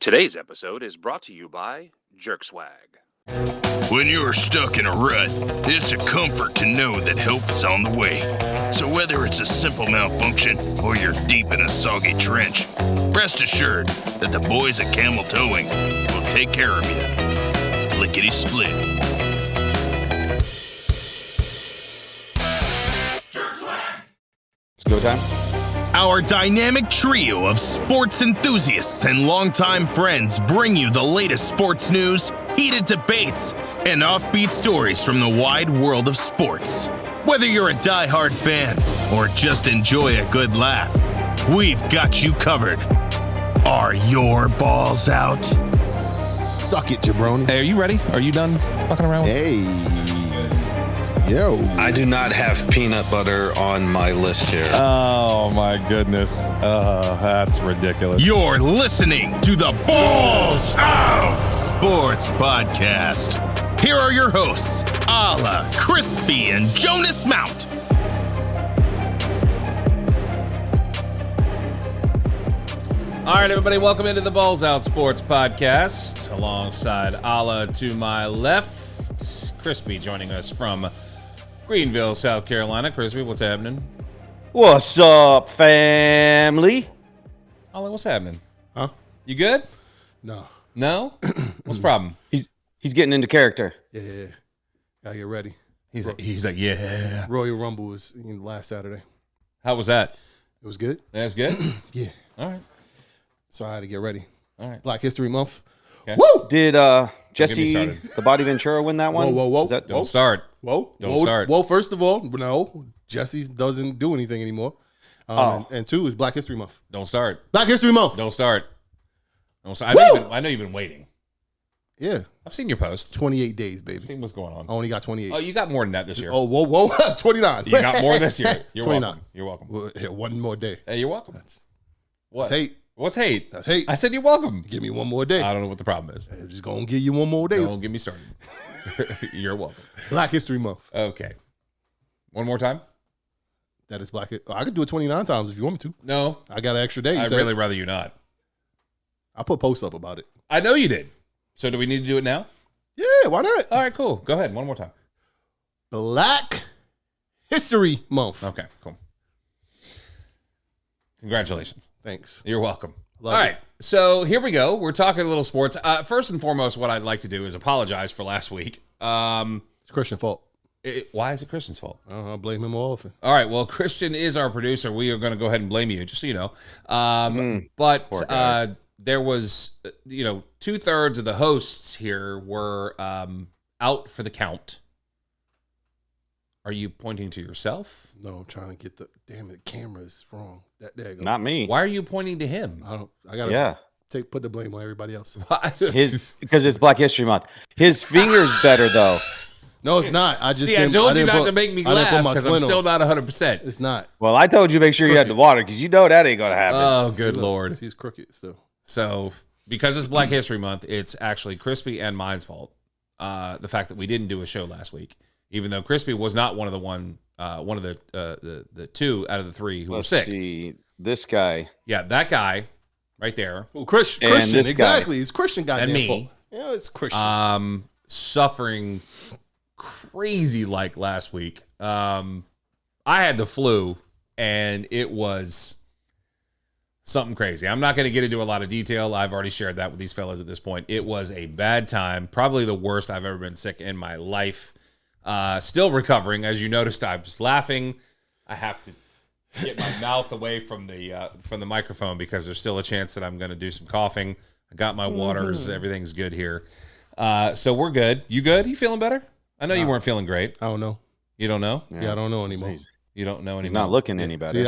Today's episode is brought to you by JerkSwag. When you're stuck in a rut, it's a comfort to know that help is on the way. So whether it's a simple malfunction or you're deep in a soggy trench, rest assured that the boys at Camel Towing will take care of you. Lickety split. It's go time. Our dynamic trio of sports enthusiasts and longtime friends bring you the latest sports news, heated debates, and offbeat stories from the wide world of sports. Whether you're a diehard fan or just enjoy a good laugh, we've got you covered. Are your balls out? Suck it, jabroni. Hey, are you ready? Are you done fucking around? Hey. Yo. I do not have peanut butter on my list here. Oh, my goodness. That's ridiculous. You're listening to the Balls Out Sports Podcast. Here are your hosts, Ala, Crispy, and Jonas Mount. All right, everybody, welcome into the BallzOut Sports Podcast. Alongside Ala to my left, Crispy joining us from Greenville, South Carolina. Crispy, what's happening? What's up, family? Ala, what's happening? Huh? You good? No. No? What's the problem? He's getting into character. Yeah. Gotta get ready. He's like, yeah. Royal Rumble was last Saturday. How was that? It was good. That's good? Yeah. All right. So I had to get ready. All right. Black History Month. Okay. Woo! Did Jesse started. the Body Ventura win that one? Whoa. Is that, Don't start. Whoa. Don't start. Well, first of all, no. Jesse doesn't do anything anymore. And two is Black History Month. Don't start. Black History Month. Don't start. Don't start. I know you've been waiting. Yeah. I've seen your posts. 28 days, baby. I've seen what's going on. I only got 28. Oh, you got more than that this year. Oh, whoa. 29. You got more this year. You're 29. welcome. You're welcome. Well, yeah, one more day. Hey, you're welcome. What? That's hate. What's hate? That's hate. I said you're welcome. Give me one more day. I don't know what the problem is. I'm just going to give you one more day. Don't get me started. You're welcome. Black History Month. Okay. One more time? That is Black. I could do it 29 times if you want me to. No. I got an extra day. I'd really rather you not. I put posts up about it. I know you did. So do we need to do it now? Yeah, why not? All right, cool. Go ahead. One more time. Black History Month. Okay, cool. Congratulations. Thanks. You're welcome. Love All it. right. So here we go. We're talking a little sports. First and foremost, what I'd like to do is apologize for last week. It's Christian's fault. Why is it Christian's fault? I blame him more often. All right. Well, Christian is our producer. We are going to go ahead and blame you, just so you know. But there was, 2/3 of the hosts here were out for the count. Are you pointing to yourself? No, I'm trying to get the camera is wrong. There you go. Not me. Why are you pointing to him? I gotta Yeah. put the blame on everybody else. Because it's Black History Month. His finger's better though. No, it's not. I just See, I told you not to make me laugh because I'm still not 100%. It's not. Well, I told you make sure you had the water because you know that ain't gonna happen. Oh, good Lord. He's crooked still. So, because it's Black History Month, it's actually Crispy and mine's fault. The fact that we didn't do a show last week, even though Crispy was not one of the two out of the three who were sick. See, this guy. Yeah, that guy right there. Well, Christian, this exactly. It's Christian goddamn And me. fault. Yeah, it's Christian. Suffering crazy like last week. I had the flu, and it was something crazy. I'm not going to get into a lot of detail. I've already shared that with these fellas at this point. It was a bad time, probably the worst I've ever been sick in my life. Still recovering. As you noticed, I'm just laughing. I have to get my mouth away from the microphone because there's still a chance that I'm going to do some coughing. I got my waters. Everything's good here. So we're good. You good? You feeling better? I know you weren't feeling great. I don't know. You don't know? Yeah, I don't know anymore. You don't know anymore? He's not looking any better. See,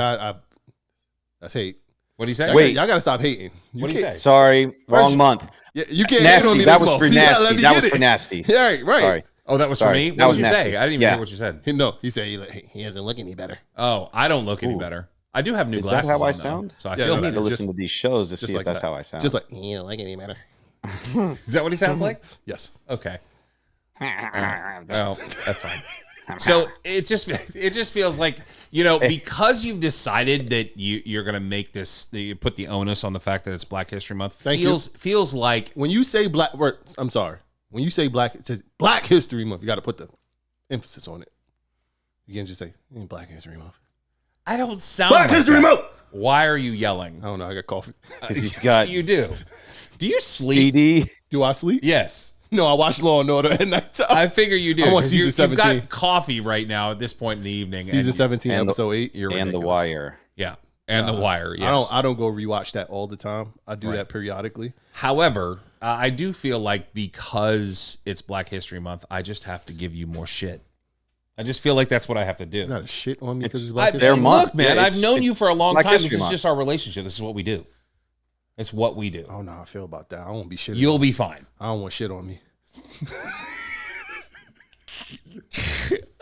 that's hate. What do you say? Wait. Y'all gotta stop hating. What do you say? Sorry, wrong month. Yeah, you can't hate on Nasty. me That this was month. for You gotta let nasty. me That get was it. for nasty. Yeah, right. Sorry. Oh, that was for Sorry. me? That What was did you nasty. say? I didn't even Yeah. hear what you said. He said he hasn't look any better. Oh, I don't look any better. I do have new Is that glasses how I on, though, sound? so I Yeah, feel I need to better. listen to these shows to just see like if that's that. how I sound. Just like he don't like any better. Is that what he sounds like? Yes. Okay. Well, that's fine. So it just feels like, because you've decided that you're going to make this, you put the onus on the fact that it's Black History Month. Feels like when you say I'm sorry. When you say it says Black History Month, you got to put the emphasis on it. You can't just say Black History Month. I don't sound Black like History that. Month. Why are you yelling? I don't know. I got coffee. Because he's got So you do. Do you sleep? CD. Do I sleep? Yes. No, I watch Law and Order at night. I figure you do. I'm on 'cause season you've 17. got coffee right now at this point in the evening. Season 17, and episode 8. You're and The ridiculous. Wire. Yeah. And The Wire. Yes. I don't go rewatch that all the time. I do Right. that periodically. However, I do feel like because it's Black History Month, I just have to give you more shit. I just feel like that's what I have to do. You got to shit on me because it's I- Black their History month. Look, man, Yeah, I've known you it's for a long Black time. This History is Month. just our relationship. This is what we do. It's what we do. I don't know how I feel about that. I won't be shit. You'll be fine. I don't want shit on me.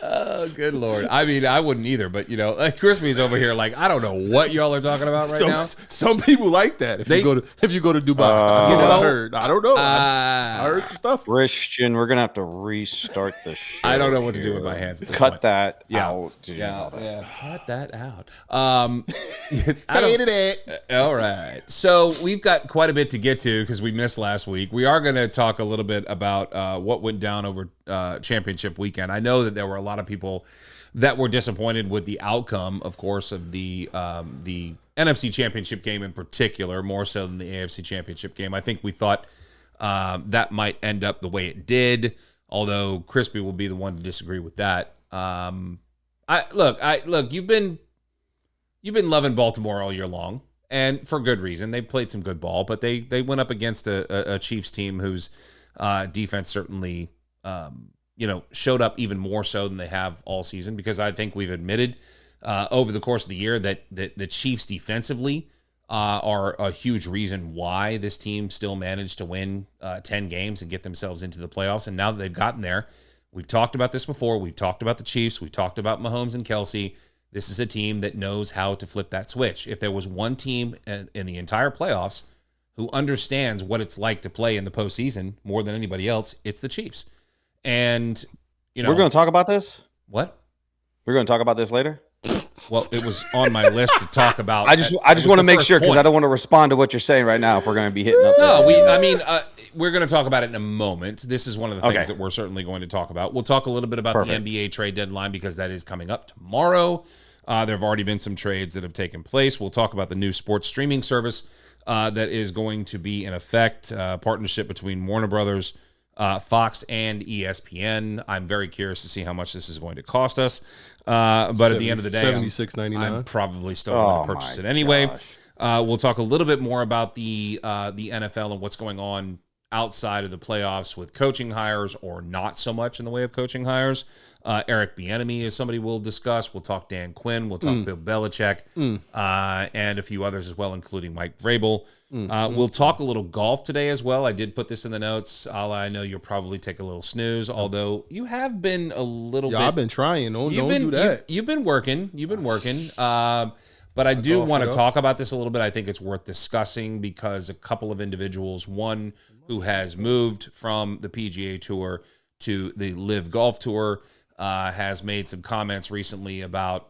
Oh, good Lord. I mean, I wouldn't either, but, like Crispy's over here like, I don't know what y'all are talking about right now. Some people like that. If you go to Dubai, I heard. I don't know. I heard some stuff. Christian, we're gonna have to restart the show. I don't know what to do with my hands at this Cut point. that Yeah. out. Dude. Yeah, cut that out. I Hated don't, it. all right. So we've got quite a bit to get to because we missed last week. We are going to talk a little bit about what went down over championship weekend. I know that there were a lot of people that were disappointed with the outcome, of course, of the NFC Championship game in particular, more so than the AFC Championship game. I think we thought that might end up the way it did, although Crispy will be the one to disagree with that. Look, you've been loving Baltimore all year long, and for good reason. They played some good ball, but they went up against a Chiefs team whose defense certainly showed up even more so than they have all season, because I think we've admitted over the course of the year that the Chiefs defensively are a huge reason why this team still managed to win 10 games and get themselves into the playoffs. And now that they've gotten there, we've talked about this before. We've talked about the Chiefs. We talked about Mahomes and Kelsey. This is a team that knows how to flip that switch. If there was one team in the entire playoffs who understands what it's like to play in the postseason more than anybody else, it's the Chiefs. And, We're going to talk about this? What? We're going to talk about this later? Well, it was on my list to talk about. I just want to make sure, because I don't want to respond to what you're saying right now if we're going to be hitting up. No, we're going to talk about it in a moment. This is one of the things that we're certainly going to talk about. We'll talk a little bit about the NBA trade deadline, because that is coming up tomorrow. There have already been some trades that have taken place. We'll talk about the new sports streaming service that is going to be in effect, partnership between Warner Brothers, Fox, and ESPN. I'm very curious to see how much this is going to cost us. But at the end of the day, $76.99. I'm probably still going to purchase it anyway. We'll talk a little bit more about the NFL and what's going on outside of the playoffs with coaching hires, or not so much in the way of coaching hires. Eric Bieniemy is somebody we'll discuss. We'll talk Dan Quinn. We'll talk Bill Belichick, and a few others as well, including Mike Vrabel. We'll talk a little golf today as well. I did put this in the notes. I know you'll probably take a little snooze, although you have been a little bit. I've been trying. Don't do that. You've been working. But I do want to talk about this a little bit. I think it's worth discussing, because a couple of individuals, one who has moved from the PGA Tour to the Live Golf Tour, has made some comments recently about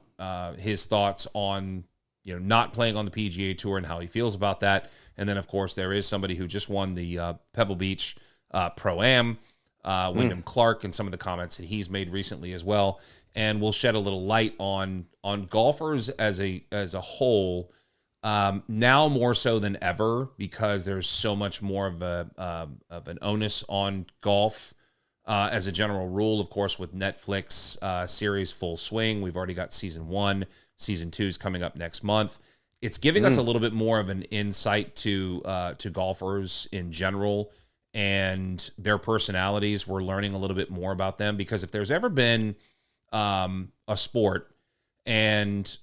his thoughts on not playing on the PGA Tour and how he feels about that. And then, of course, there is somebody who just won the Pebble Beach Pro-Am, Wyndham Clark, and some of the comments that he's made recently as well. And we'll shed a little light on golfers as a whole, now more so than ever, because there's so much more of an onus on golf as a general rule. Of course, with Netflix series full swing, we've already got season 1. Season 2 is coming up next month. It's giving us a little bit more of an insight to golfers in general and their personalities. We're learning a little bit more about them, because if there's ever been a sport, and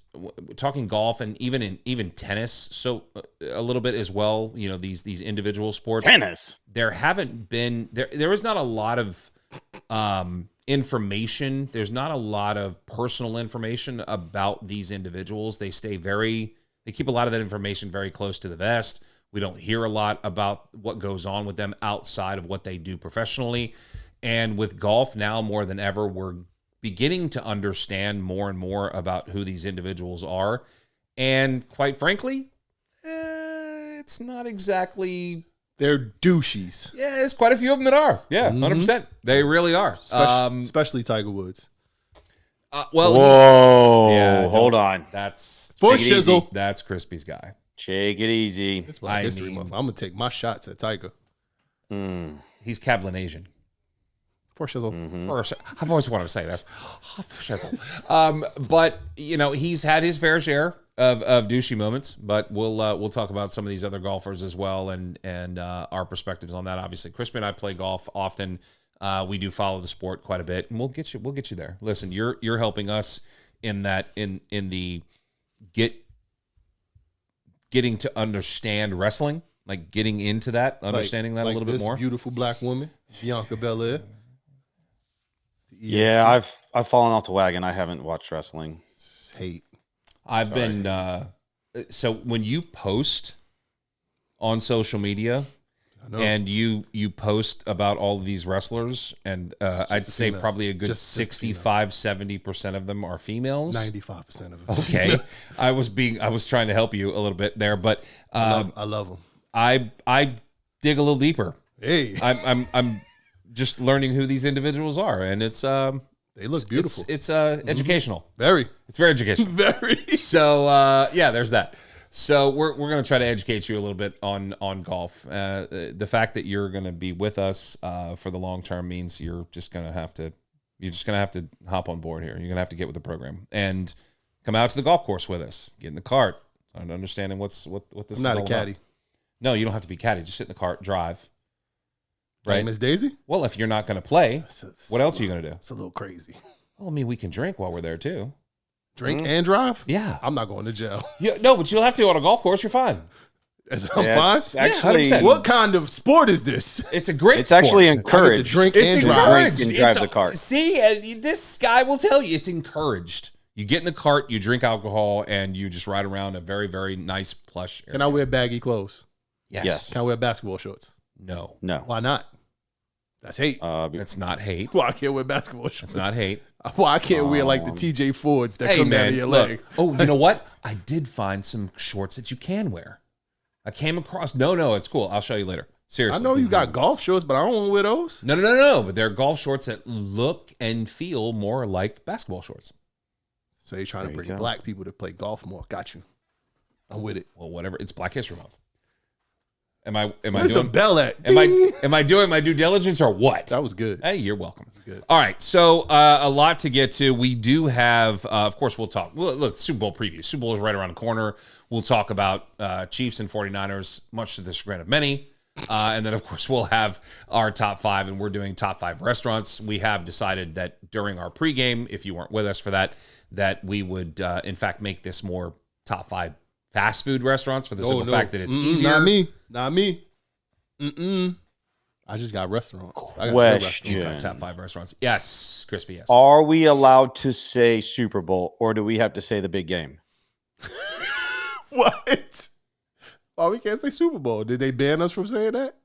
talking golf and even tennis, so a little bit as well, these individual sports. Tennis. There is not a lot of information. There's not a lot of personal information about these individuals. They keep a lot of that information very close to the vest. We don't hear a lot about what goes on with them outside of what they do professionally. And with golf now more than ever, we're beginning to understand more and more about who these individuals are. And quite frankly, it's not exactly... They're douchies. Yeah, there's quite a few of them that are. Yeah, 100%. They really are. Especially Tiger Woods. Well, Whoa, hold on. That's For Take it easy. shizzle. That's Crispy's guy. Take it easy. It's Black I History mean- Month. I'm gonna take my shots at Tiger. He's Cablinasian. For shizzle. I've always wanted to say this. For shizzle. But you know, he's had his fair share of douchey moments. But we'll talk about some of these other golfers as well, and our perspectives on that. Obviously, Crispy and I play golf often. We do follow the sport quite a bit, and we'll get you there. Listen, you're helping us in that in the getting to understand wrestling, like getting into that, understanding that a little bit more. Beautiful black woman, Bianca Belair. Yeah, I've fallen off the wagon. I haven't watched wrestling. Hate. I've been so when you post on social media and you post about all of these wrestlers, and I'd say females. probably a good Just 65-70% of them are females. 95% of them. Okay. I was trying to help you a little bit there, but I love them. I dig a little deeper. Hey, I'm just learning who these individuals are, and it's they look beautiful. It's educational. Very, It's very educational. very. So yeah, there's that. So we're going to try to educate you a little bit on golf. The fact that you're going to be with us for the long term means you're just going to have to hop on board here. You're going to have to get with the program and come out to the golf course with us. Get in the cart, and understanding what this is I'm not all a caddy. about. No, you don't have to be caddy. Just sit in the cart, drive. Right, Miss Daisy. Well, if you're not going to play, what else are you going to do? It's a little crazy. Well, I mean, we can drink while we're there too. Drink and drive. Yeah. I'm not going to jail. No, but you'll have to on a golf course. You're fine. I'm Yeah, fine. it's actually, 100%. What kind of sport is this? It's a great. it's actually sport. encouraged. drink It's and drive. encouraged. Drink and drive It's the cart. See, this guy will tell you it's encouraged. You get in the cart, you drink alcohol, and you just ride around a very, very nice plush area. Can I wear baggy clothes? Yes. Can I wear basketball shorts? No. No. Why not? That's hate. It's not hate. Why I can't wear basketball shorts? It's not hate. Why I can't wear like the TJ Fords that Hey, come down man. to your Look. leg? Oh, you know what? I did find some shorts that you can wear. I came across. No, it's cool. I'll show you later. Seriously. I know you got golf shorts, but I don't want to wear those. No. But they're golf shorts that look and feel more like basketball shorts. So you're trying to There you bring go. black people to play golf more. Got you. I'm with it. Well, whatever. It's Black History Month. Am I Where's the doing? bell at? Am Ding! I doing my due diligence or what? That was good. Hey, you're welcome. Good. All right, so a lot to get to. We do have, of course, we'll talk. Well, look, Super Bowl preview. Super Bowl is right around the corner. We'll talk about Chiefs and 49ers, much to the chagrin of many. And then, of course, we'll have our top five, and we're doing top five restaurants. We have decided that during our pregame, if you weren't with us for that, that we would, in fact, make this more top five fast food restaurants for the simple fact that it's easier. Not me. I just got restaurants. I got good Question. restaurants. Top five restaurants. Yes, Crispy, yes. Are we allowed to say Super Bowl, or do we have to say the big game? What? Why we can't say Super Bowl? Did they ban us from saying that?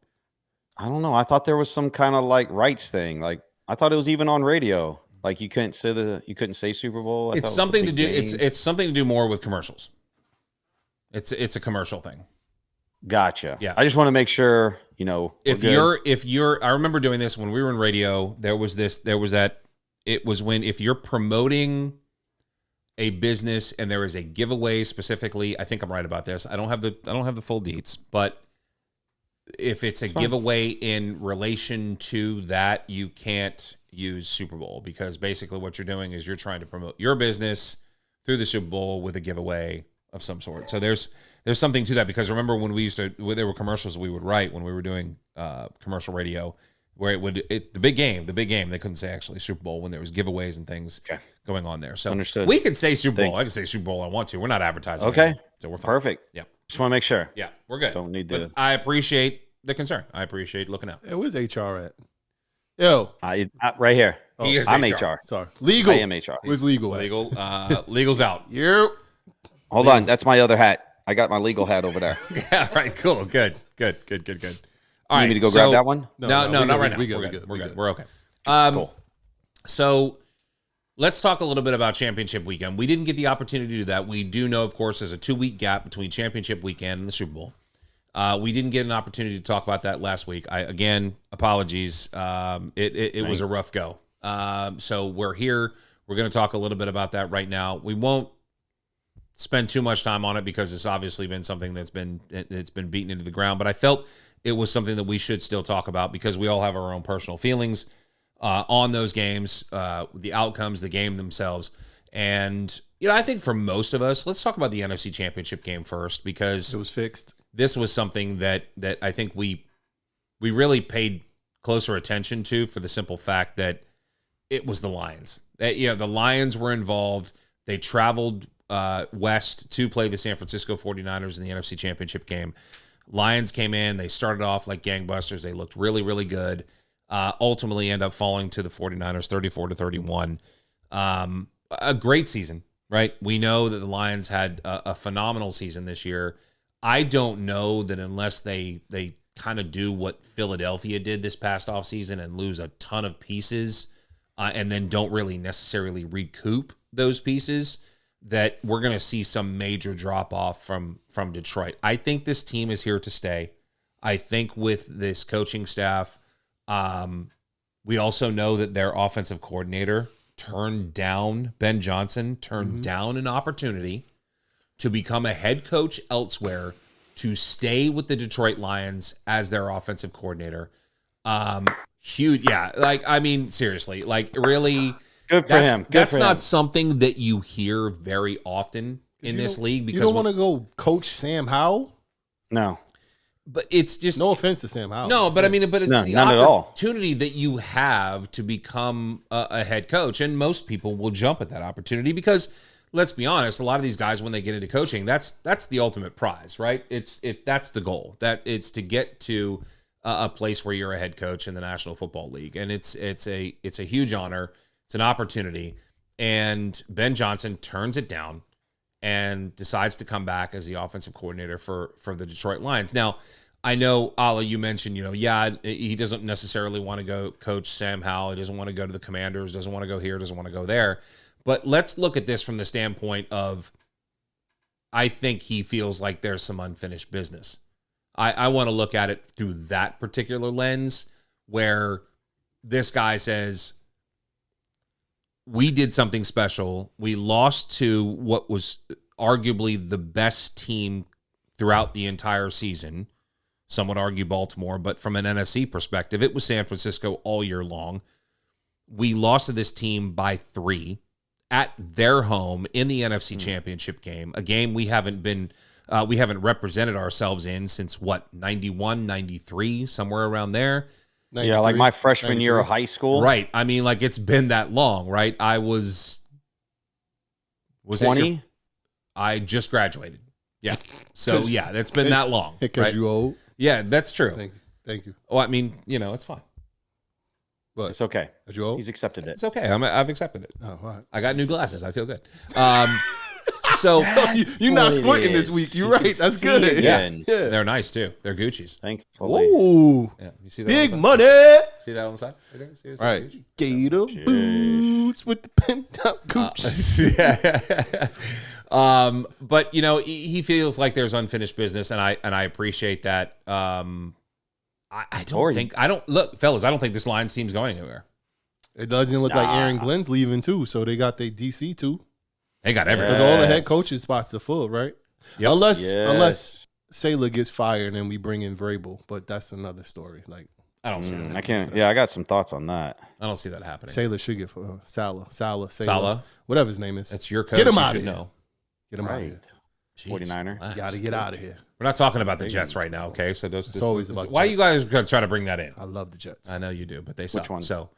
I don't know. I thought there was some kind of like rights thing. Like I thought it was even on radio. Like you couldn't say Super Bowl. I thought it It's was something the to big do. game. It's something to do more with commercials. It's a commercial thing. Gotcha. Yeah. I just want to make sure, we're If good. you're, I remember doing this when we were in radio. There was that. It was when if you're promoting a business and there is a giveaway specifically. I think I'm right about this. I don't have the full deets, but if it's a giveaway in relation to that, you can't use Super Bowl because basically what you're doing is you're trying to promote your business through the Super Bowl with a giveaway of some sort. So there's something to that because remember when there were commercials we would write when we were doing commercial radio where the big game, they couldn't say actually Super Bowl when there was giveaways and things going on there. So Understood. we could say Super Bowl. Thank you. I can say Super Bowl I want to. We're not advertising. Okay. anything, so we're fine. Perfect. Yeah. Just want to make sure. Yeah, we're good. Don't need But to. I appreciate the concern. I appreciate looking out. Hey, where's HR at? Yo. Right here. He is I'm HR. HR. Sorry. Legal. I am HR. Where's legal at? Legal's out. Yeah. Hold on. That's my other hat. I got my legal hat over there. Yeah, all right, cool. Good. All You right. need me to go grab that one? No, we not good, right now. we good, We're we good. good, We're we good. good. We're okay. Cool. So let's talk a little bit about championship weekend. We didn't get the opportunity to do that. We do know, of course, there's a 2-week gap between championship weekend and the Super Bowl. We didn't get an opportunity to talk about that last week. Again, apologies. It was a rough go. So we're here. We're going to talk a little bit about that right now. We won't spend too much time on it because it's obviously been something that's been beaten into the ground. But I felt it was something that we should still talk about because we all have our own personal feelings on those games, the outcomes, the game themselves. And, I think for most of us, let's talk about the NFC Championship game first because It was fixed. this was something that I think we really paid closer attention to for the simple fact that it was the Lions. The Lions were involved. They traveled west to play the San Francisco 49ers in the NFC Championship game. Lions came in. They started off like gangbusters. They looked really, really good. Ultimately end up falling to the 49ers 34-31. A great season, right? We know that the Lions had a phenomenal season this year. I don't know that unless they kind of do what Philadelphia did this past offseason and lose a ton of pieces and then don't really necessarily recoup those pieces, that we're going to see some major drop-off from Detroit. I think this team is here to stay. I think with this coaching staff, we also know that their offensive coordinator turned down, Ben Johnson, turned down an opportunity to become a head coach elsewhere to stay with the Detroit Lions as their offensive coordinator. Huge. Yeah. Seriously, really Good for him. That's not something that you hear very often in this league because you don't want to go coach Sam Howell. No. But it's just No offense to Sam Howell. no, but it's No, the none at all. opportunity that you have to become a head coach, and most people will jump at that opportunity because let's be honest, a lot of these guys when they get into coaching, that's the ultimate prize, right? That's the goal. That it's to get to a place where you're a head coach in the National Football League, and it's a huge honor. It's an opportunity, and Ben Johnson turns it down and decides to come back as the offensive coordinator for the Detroit Lions. Now, I know, Ala, you mentioned, he doesn't necessarily want to go coach Sam Howell. He doesn't want to go to the Commanders, doesn't want to go here, doesn't want to go there. But let's look at this from the standpoint of I think he feels like there's some unfinished business. I want to look at it through that particular lens where this guy says, we did something special. We lost to what was arguably the best team throughout the entire season. Some would argue Baltimore, but from an NFC perspective, it was San Francisco all year long. We lost to this team by 3 at their home in the NFC Championship game, a game we haven't represented ourselves in since 91, 93, somewhere around there. Yeah, like my freshman year of high school. Right. It's been that long, right? I was 20. I just graduated. Yeah. So, yeah, that's been that long. Because right? you old. Yeah, that's true. Thank you. Oh, it's fine. But It's okay. Are you old? He's accepted it. It's okay. I've accepted it. Oh, all right. I got new glasses. I feel good. So You're not squinting this week. You're right. That's good. yeah, they're nice too. They're Gucci's. Thankfully. Ooh. Yeah, you see that? Big on the side? money. See that on the side? Right there? See this? Right. Gucci? Gator boots with the pimped out cooch. Yeah. But he feels like there's unfinished business, and I appreciate that. I don't look, fellas. I don't think this Lions team's going anywhere. It doesn't look like Aaron Glenn's leaving too, so they got their DC too. They got everything. Because all the head coaches spots are full, right? Yep. Unless Saylor gets fired and we bring in Vrabel, but that's another story. Like I don't see that. I can't. Yeah, I got some thoughts on that. I don't see that happening. Saylor should get Salah, whatever his name is. That's your coach. Get him you out should of here. know. Get him out of here. 49er. Relax. Got to get out of here. We're not talking about the Jets right now, okay? So It's always about why Jets. you guys going to try to bring that in? I love the Jets. I know you do, but they suck. Which one? So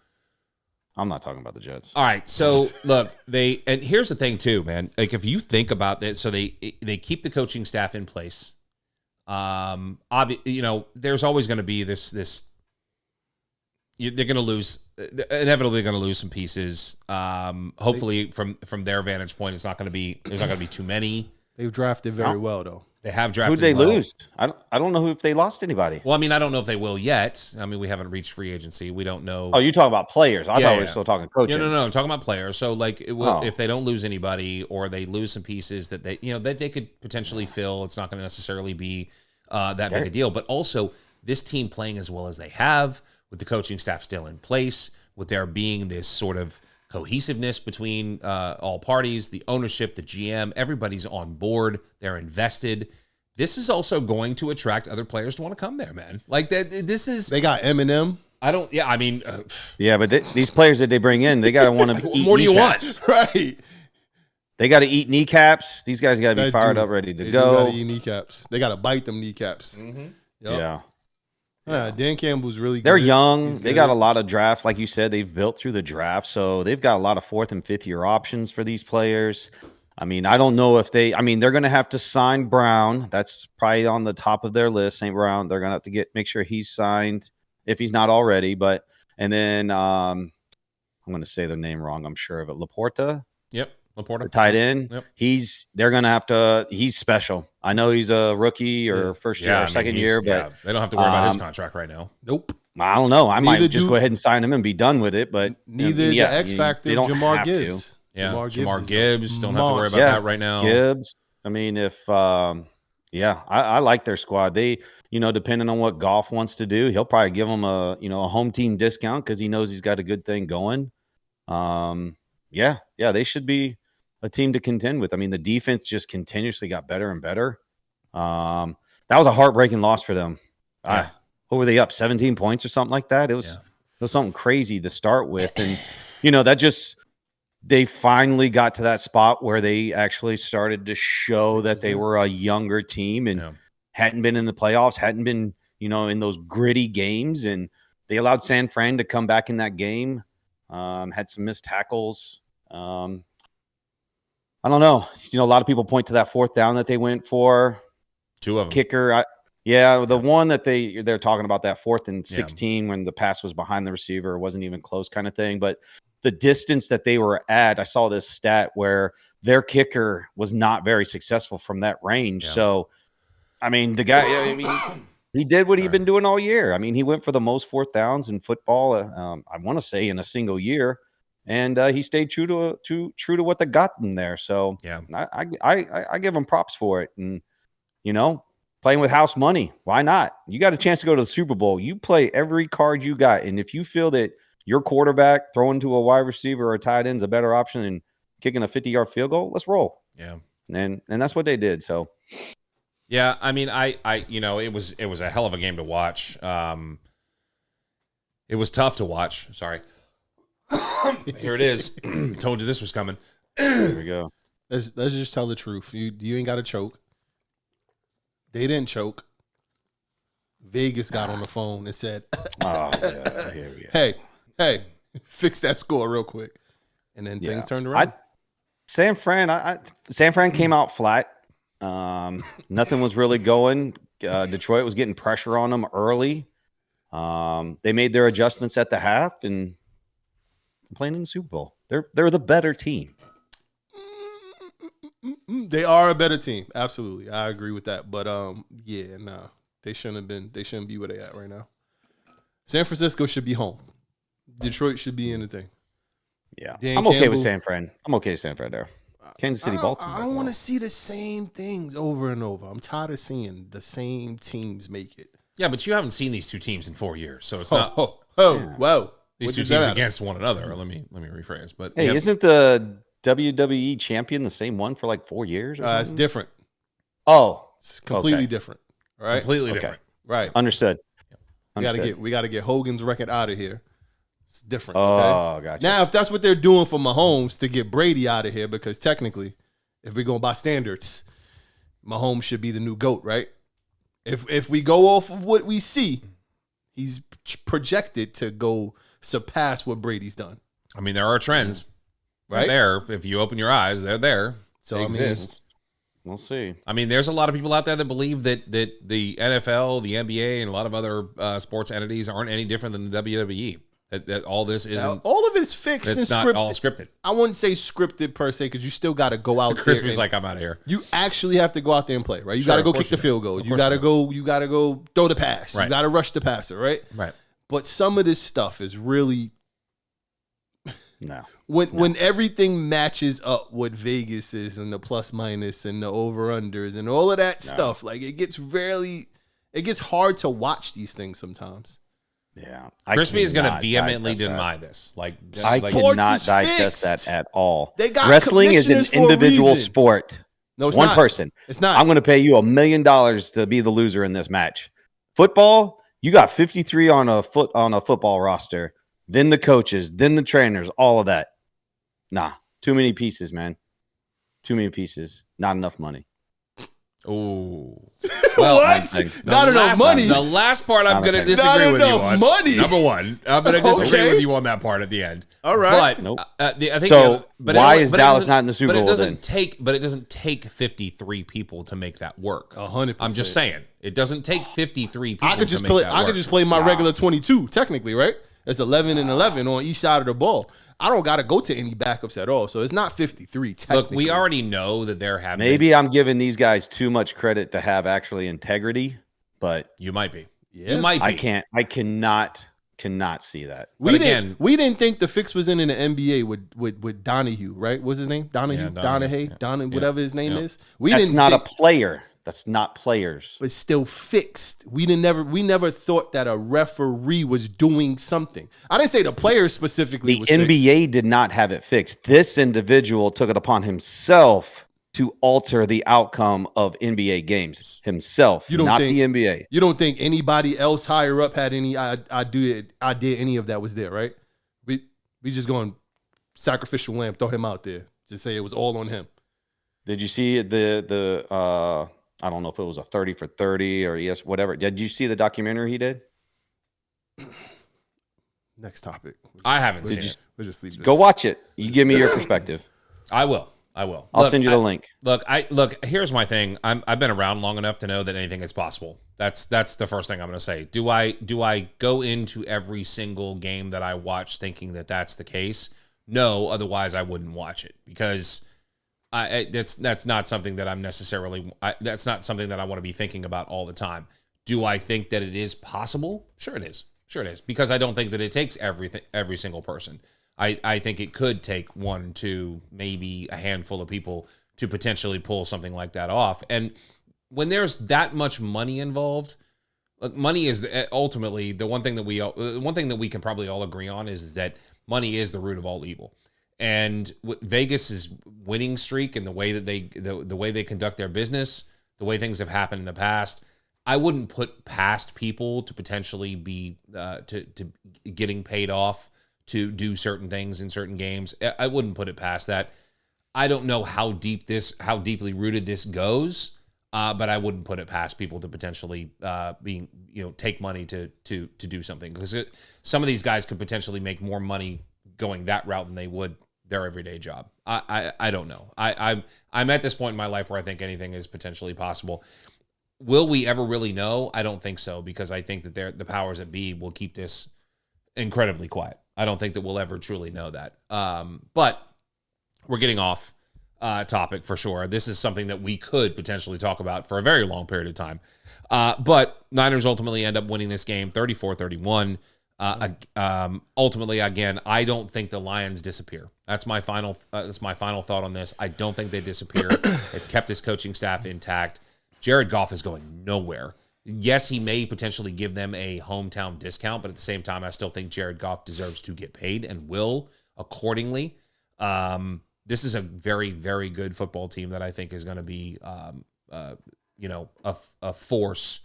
I'm not talking about the Jets. all right, so look, and here's the thing too, man. Like if you think about that, so they keep the coaching staff in place. There's always going to be this. They're going to lose, inevitably going to lose some pieces. Hopefully, from their vantage point, there's not going to be too many. They've drafted very well though. They have drafted. Who'd they well. lose? I don't know if they lost anybody. Well, I mean, I don't know if they will yet. I mean, we haven't reached free agency. We don't know. Oh, you're talking about players. I Yeah, thought we were yeah. still talking coaching. No. I'm talking about players. So, like, Oh. if they don't lose anybody or they lose some pieces that they could potentially fill, it's not going to necessarily be that big a deal. But also, this team playing as well as they have, with the coaching staff still in place, with there being this sort of cohesiveness between all parties, the ownership, the GM, everybody's on board. They're invested. This is also going to attract other players to want to come there, man. Like that. This is. They got Eminem. I don't. Yeah. I mean. Yeah, but these players that they bring in, they got to want to What eat. more do you kneecaps. want? Right. They got to eat kneecaps. These guys got to be They fired do. up, ready to They go. got to eat kneecaps. They got to bite them kneecaps. Yup. Yeah. Dan Campbell's really good. They're young. He's They good. got a lot of draft, like you said. They've built through the draft, so they've got a lot of 4th and 5th year options for these players. I mean, I don't know if they. I mean, they're going to have to sign Brown. That's probably on the top of their list. St. Brown. They're going to have to make sure he's signed if he's not already. But and then I'm going to say their name wrong. I'm sure of it. Laporta. Yep. Laporta. The tight end. Yep. They're going to have to. He's special. I know he's a rookie or first year or second year, but they don't have to worry about his contract right now. Nope. I don't know. I might Neither just do- go ahead and sign him and be done with it. But Neither yeah, the X Factor, they don't Jamar have to. Gibbs. Yeah. Jamar Jamar Gibbs. is a Don't have to worry about Yeah. that right now. Gibbs. I mean, if I like their squad. They, depending on what Goff wants to do, he'll probably give them a home team discount because he knows he's got a good thing going. Yeah, they should be a team to contend with. I mean, the defense just continuously got better and better. That was a heartbreaking loss for them. Yeah. What were they up 17 points or something like that? It was something crazy to start with, and that just. They finally got to that spot where they actually started to show that they were a younger team and hadn't been in the playoffs, hadn't been, in those gritty games. And they allowed San Fran to come back in that game, had some missed tackles. I don't know. A lot of people point to that 4th down that they went for. 2 of them. Kicker. The one that they're talking about, that 4th and 16 when the pass was behind the receiver, wasn't even close kind of thing. But the distance that they were at, I saw this stat where their kicker was not very successful from that range. Yeah. So, I mean, the guy, he did what he'd been doing all year. I mean, he went for the most 4th downs in football, I want to say in a single year. And he stayed true to what they got in there. So Yeah. I give him props for it. And, playing with house money, why not? You got a chance to go to the Super Bowl. You play every card you got. And if you feel that your quarterback throwing to a wide receiver or a tight end is a better option than kicking a 50-yard field goal, let's roll. Yeah. And that's what they did. So, yeah, I mean, it was a hell of a game to watch. It was tough to watch. Sorry. Here it is. Told you this was coming. there we go. Let's just tell the truth. You ain't got to choke. They didn't choke. Vegas got on the phone and said, Oh, yeah, here we go. hey, fix that score real quick. And then things turned around. San Fran came out flat. Nothing was really going. Detroit was getting pressure on them early. They made their adjustments at the half and playing in the Super Bowl. They're the better team. They are a better team. Absolutely. I agree with that. But they shouldn't be where they at right now. San Francisco should be home. Detroit should be in the thing. Yeah. Dan I'm okay Campbell- with San Fran. I'm okay with San Fran there. Kansas City, Baltimore. I don't want to see the same things over and over. I'm tired of seeing the same teams make it. Yeah, but you haven't seen these two teams in 4 years, so it's not Whoa. these What two does teams that matter? against one another. Let me rephrase. But Hey, yeah, isn't the WWE champion the same one for like 4 years? Or It's something? different. Oh, It's completely Okay. different. All right. completely Okay. different. Right. understood. We Understood. gotta get Hogan's record out of here. It's different. Okay? Oh, gotcha. Now, if that's what they're doing for Mahomes to get Brady out of here, because technically, if we're going by standards, Mahomes should be the new GOAT, right? If we go off of what we see, he's projected to go surpass what Brady's done, I mean, there are trends. right? They're there. If you open your eyes, they're there. So, They I mean, exist. We'll see. I mean, there's a lot of people out there that believe that the NFL, the NBA, and a lot of other sports entities aren't any different than the WWE. That all this isn't. All of it's fixed and It's not scripted. all scripted. I wouldn't say scripted per se because you still got to go out there. Crispy's like, I'm out of here. You actually have to go out there and play, right? You Sure, got to of go course kick the you do. field goal. Of You course got to you go. You got to go throw the pass. Right. You got to rush the passer, right? Right. But some of this stuff is really No. when everything matches up what Vegas is and the plus minus and the over unders and all of that stuff. Like it gets hard to watch these things sometimes. Yeah. Crispy is going to cannot vehemently digest that. deny this. Like, I like Sports cannot is digest fixed. that at all. They got Wrestling is an commissioners for a individual reason. sport. No, it's One not. person. It's not. I'm going to pay you $1 million to be the loser in this match. Football, you got 53 on a football roster, then the coaches, then the trainers, all of that. Nah, too many pieces, man. Too many pieces. Not enough money. ooh. Well, What? Not enough money. The last part I'm Not going to enough. disagree Not with you enough on. money. Number one, I'm going to disagree Okay. with you on that part at the end. All right. But Nope. I think So but why it is but it Dallas doesn't- not in the Super but Bowl it doesn't then? take. It doesn't take 53 people to make that work. 100%. I'm just saying it doesn't take 53 people. I could just to make play. that I could work. just play my regular 22. Technically, right? It's 11 and 11 on each side of the ball. I don't got to go to any backups at all. So it's not 53. Technically, Look, we already know that they're having. Maybe I'm giving these guys too much credit to have actually integrity, but You might be. Yeah. You might be. I cannot see that. We But didn't. again- We didn't think the fix was in the NBA with Donahue, right? What's his name? Donahue, Yeah, Donahue. Donahue, Yeah. whatever his name Yeah. is. We That's didn't not think, a player. That's not players. but still fixed. We never thought that a referee was doing something. I didn't say the player specifically The was NBA did not have it fixed. This individual took it upon himself to alter the outcome of NBA games himself, You don't not think- the NBA. You don't think anybody else higher up had any idea any of that was there, right? We just going sacrificial lamb, throw him out there. Just say it was all on him. Did you see the I don't know if it was a 30 for 30 or whatever. Did you see the documentary he did? Next topic. I haven't seen it. We'll just leave this. Go watch it. You give me your perspective. I will. I'll Look, send you the link. Look. Here's my thing. I've been around long enough to know that anything is possible. That's the first thing I'm going to say. Do I go into every single game that I watch thinking that that's the case? No. Otherwise, I wouldn't watch it because that's not something that I'm necessarily. That's not something that I want to be thinking about all the time. Do I think that it is possible? Sure, it is. Because I don't think that it takes every single person. I think it could take one, two, maybe a handful of people to potentially pull something like that off. And when there's that much money involved, look, money is ultimately the one thing that we can probably all agree on is that money is the root of all evil. And Vegas's winning streak and the way that the way they conduct their business, the way things have happened in the past, I wouldn't put past people to potentially be to getting paid off to do certain things in certain games. I wouldn't put it past that. I don't know how deeply rooted this goes, but I wouldn't put it past people to potentially take money to do something because some of these guys could potentially make more money going that route than they would their everyday job. I don't know. I'm at this point in my life where I think anything is potentially possible. Will we ever really know? I don't think so because I think that the powers that be will keep this incredibly quiet. I don't think that we'll ever truly know that. But we're getting off topic for sure. This is something that we could potentially talk about for a very long period of time. But Niners ultimately end up winning this game 34-31. Ultimately, again, I don't think the Lions disappear. That's my final thought on this. I don't think they disappear. They've kept this coaching staff intact. Jared Goff is going nowhere. Yes, he may potentially give them a hometown discount, but at the same time, I still think Jared Goff deserves to get paid and will accordingly. This is a very, very good football team that I think is going to be, a force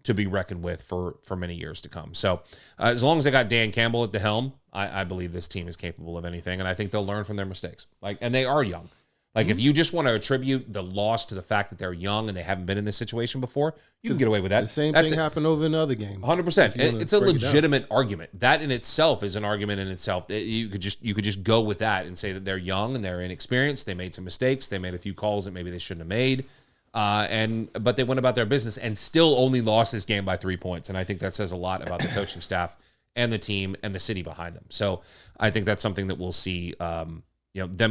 to be reckoned with for many years to come. So as long as they got Dan Campbell at the helm, I believe this team is capable of anything, and I think they'll learn from their mistakes. And they are young. If you just want to attribute the loss to the fact that they're young and they haven't been in this situation before, you can get away with that. The same thing happened over in other games. 100%. It's a legitimate argument. That in itself is an argument in itself. You could just go with that and say that they're young and they're inexperienced. They made some mistakes. They made a few calls that maybe they shouldn't have made. But they went about their business and still only lost this game by 3 points. And I think that says a lot about the coaching staff and the team and the city behind them. So I think that's something that we'll see them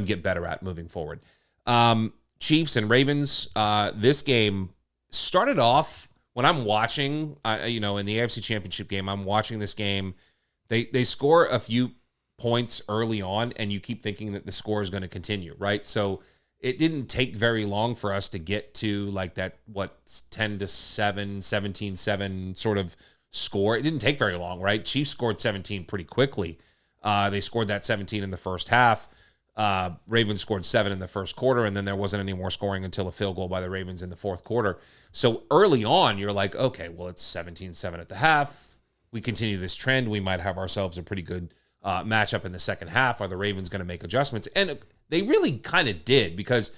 get better at moving forward. Chiefs and Ravens, this game started off when I'm watching, in the AFC Championship game, I'm watching this game. They score a few points early on, and you keep thinking that the score is going to continue, right? So it didn't take very long for us to get to like that, 10-7, 17-7 sort of score. It didn't take very long, right? Chiefs scored 17 pretty quickly. They scored that 17 in the first half. Ravens scored 7 in the first quarter, and then there wasn't any more scoring until a field goal by the Ravens in the fourth quarter. So early on, you're like, okay, well, it's 17-7 at the half. We continue this trend. We might have ourselves a pretty good matchup in the second half. Are the Ravens going to make adjustments? And they really kind of did, because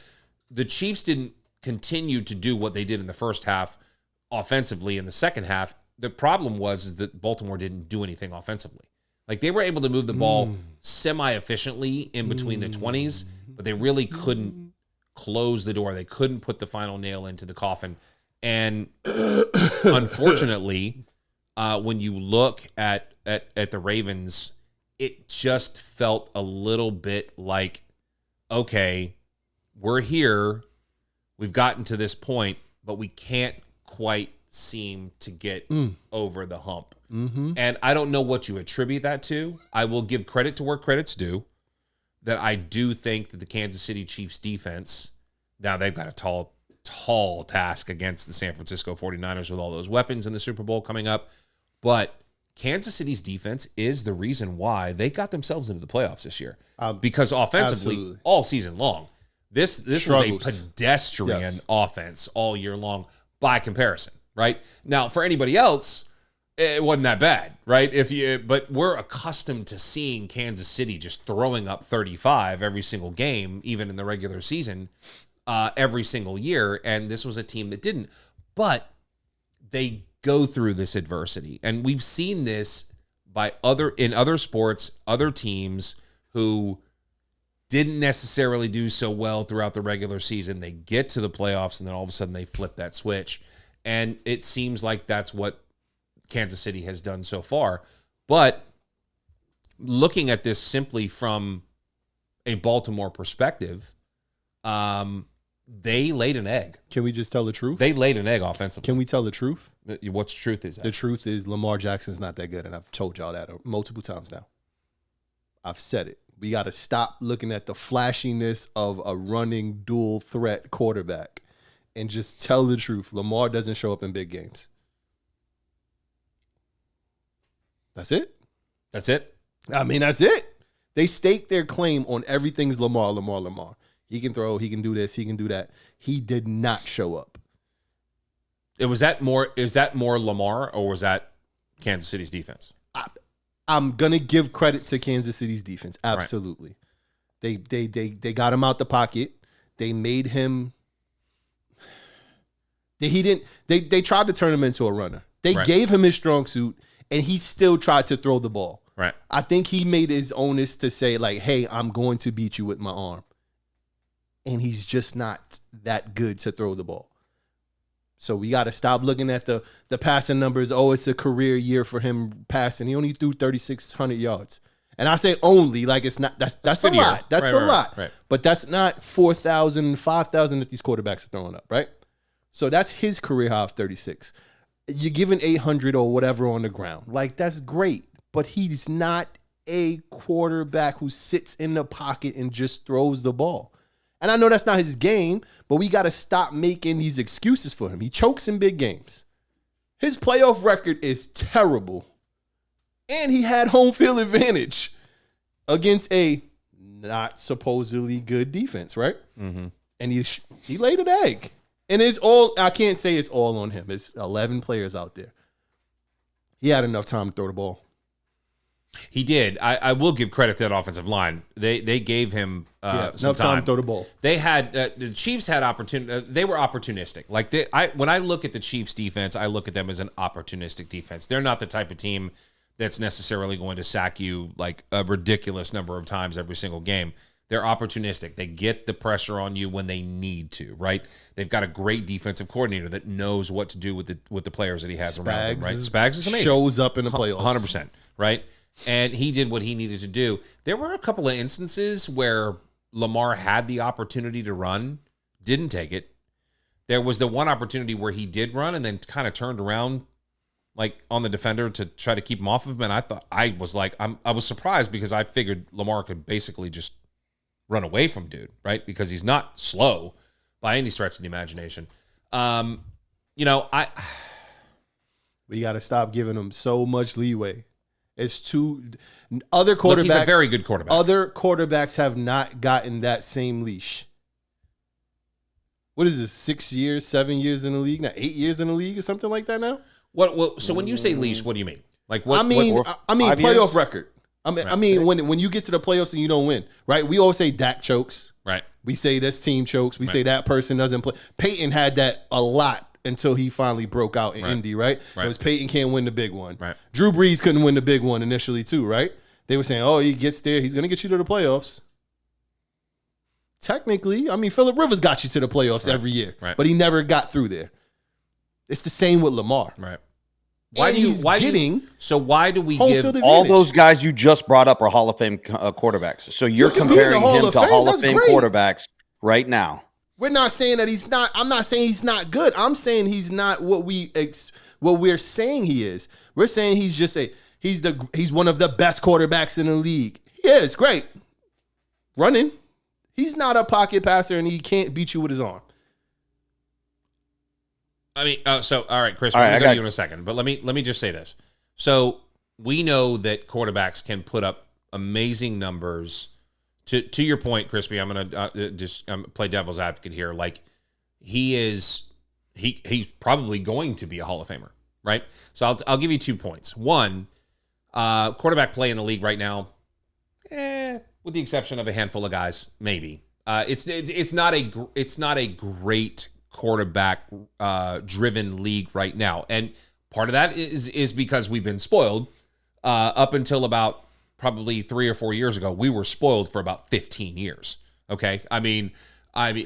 the Chiefs didn't continue to do what they did in the first half offensively in the second half. The problem was that Baltimore didn't do anything offensively. Like, they were able to move the ball semi-efficiently in between the 20s, but they really couldn't close the door. They couldn't put the final nail into the coffin. And unfortunately, when you look at the Ravens, it just felt a little bit like, okay, we're here. We've gotten to this point, but we can't quite seem to get over the hump. And I don't know what you attribute that to. I will give credit to where credit's due, that I do think that the Kansas City Chiefs defense, now they've got a tall task against the San Francisco 49ers with all those weapons in the Super Bowl coming up. But Kansas City's defense is the reason why they got themselves into the playoffs this year. Because offensively, absolutely. all season long, this was a pedestrian offense all year long by comparison, right? Now, for anybody else, it wasn't that bad, right? But we're accustomed to seeing Kansas City just throwing up 35 every single game, even in the regular season, every single year. And this was a team that didn't. But they go through this adversity, and we've seen this in other sports, other teams who didn't necessarily do so well throughout the regular season. They get to the playoffs, and then all of a sudden they flip that switch. And it seems like that's what Kansas City has done so far. But looking at this simply from a Baltimore perspective, they laid an egg. Can we just tell the truth? They laid an egg offensively. Can we tell the truth? What's truth is that? The truth is Lamar Jackson's not that good, and I've told y'all that multiple times now. I've said it. We got to stop looking at the flashiness of a running dual threat quarterback and just tell the truth. Lamar doesn't show up in big games. That's it. That's it. I mean, that's it. They stake their claim on everything's Lamar, Lamar, Lamar. He can throw, he can do this, he can do that. He did not show up. Is that more Lamar, or was that Kansas City's defense? I'm gonna give credit to Kansas City's defense. Absolutely. Right. They got him out the pocket. They made him. They tried to turn him into a runner. They gave him his strong suit, and he still tried to throw the ball. Right. I think he made his onus to say, like, hey, I'm going to beat you with my arm. And he's just not that good to throw the ball. So we got to stop looking at the passing numbers. Oh, it's a career year for him passing. He only threw 3,600 yards. And I say only, like it's not, that's a lot. Year. That's a lot. Right. But that's not 4,000, 5,000 that these quarterbacks are throwing up, right? So that's his career high of 36. You're giving 800 or whatever on the ground. Like, that's great. But he's not a quarterback who sits in the pocket and just throws the ball. And I know that's not his game, but we got to stop making these excuses for him. He chokes in big games. His playoff record is terrible. And he had home field advantage against a not supposedly good defense, right? Mm-hmm. And he laid an egg. And it's all, I can't say it's all on him. It's 11 players out there. He had enough time to throw the ball. He did. I will give credit to that offensive line. They gave him some enough time to throw the ball. They had the Chiefs had opportunity. They were opportunistic. Like when I look at the Chiefs defense, I look at them as an opportunistic defense. They're not the type of team that's necessarily going to sack you like a ridiculous number of times every single game. They're opportunistic. They get the pressure on you when they need to, right? They've got a great defensive coordinator that knows what to do with the players that he has around him, right? Spags is amazing. Shows up in the playoffs. 100%, right? And he did what he needed to do. There were a couple of instances where Lamar had the opportunity to run, didn't take it. There was the one opportunity where he did run and then kind of turned around like on the defender to try to keep him off of him. And I was surprised because I figured Lamar could basically just run away from dude, right? Because he's not slow by any stretch of the imagination. We got to stop giving him so much leeway. It's too other quarterbacks. Look, he's a very good quarterback. Other quarterbacks have not gotten that same leash. What is this? 6 years, 7 years in the league now, 8 years in the league, or something like that now. What? So when you say leash, what do you mean? Like what? I mean playoff years? record. Right. I mean when you get to the playoffs and you don't win, right? We always say Dak chokes. Right. We say this team chokes. We say that person doesn't play. Peyton had that a lot until he finally broke out in Indy, right? It was Peyton can't win the big one. Right. Drew Brees couldn't win the big one initially too, right? They were saying, oh, he gets there. He's going to get you to the playoffs. Technically, I mean, Phillip Rivers got you to the playoffs every year, but he never got through there. It's the same with Lamar. Right. Why do we home give field all advantage? those guys you just brought up are Hall of Fame quarterbacks? So you're comparing him to Hall of Fame quarterbacks right now. We're not saying that he's not. I'm not saying he's not good. I'm saying he's not what we're saying he is. We're saying he's just he's one of the best quarterbacks in the league. He is great running. He's not a pocket passer, and he can't beat you with his arm. I mean, all right, Chris, we're going to go to you in a second, but let me just say this. So we know that quarterbacks can put up amazing numbers. To your point, Crispy, I'm going to just play devil's advocate here. Like he's probably going to be a Hall of Famer, right? So I'll give you 2 points. One, quarterback play in the league right now, with the exception of a handful of guys, maybe. It's not a great quarterback driven league right now, and part of that is because we've been spoiled up until about probably 3 or 4 years ago. We were spoiled for about 15 years. Okay, I mean, how many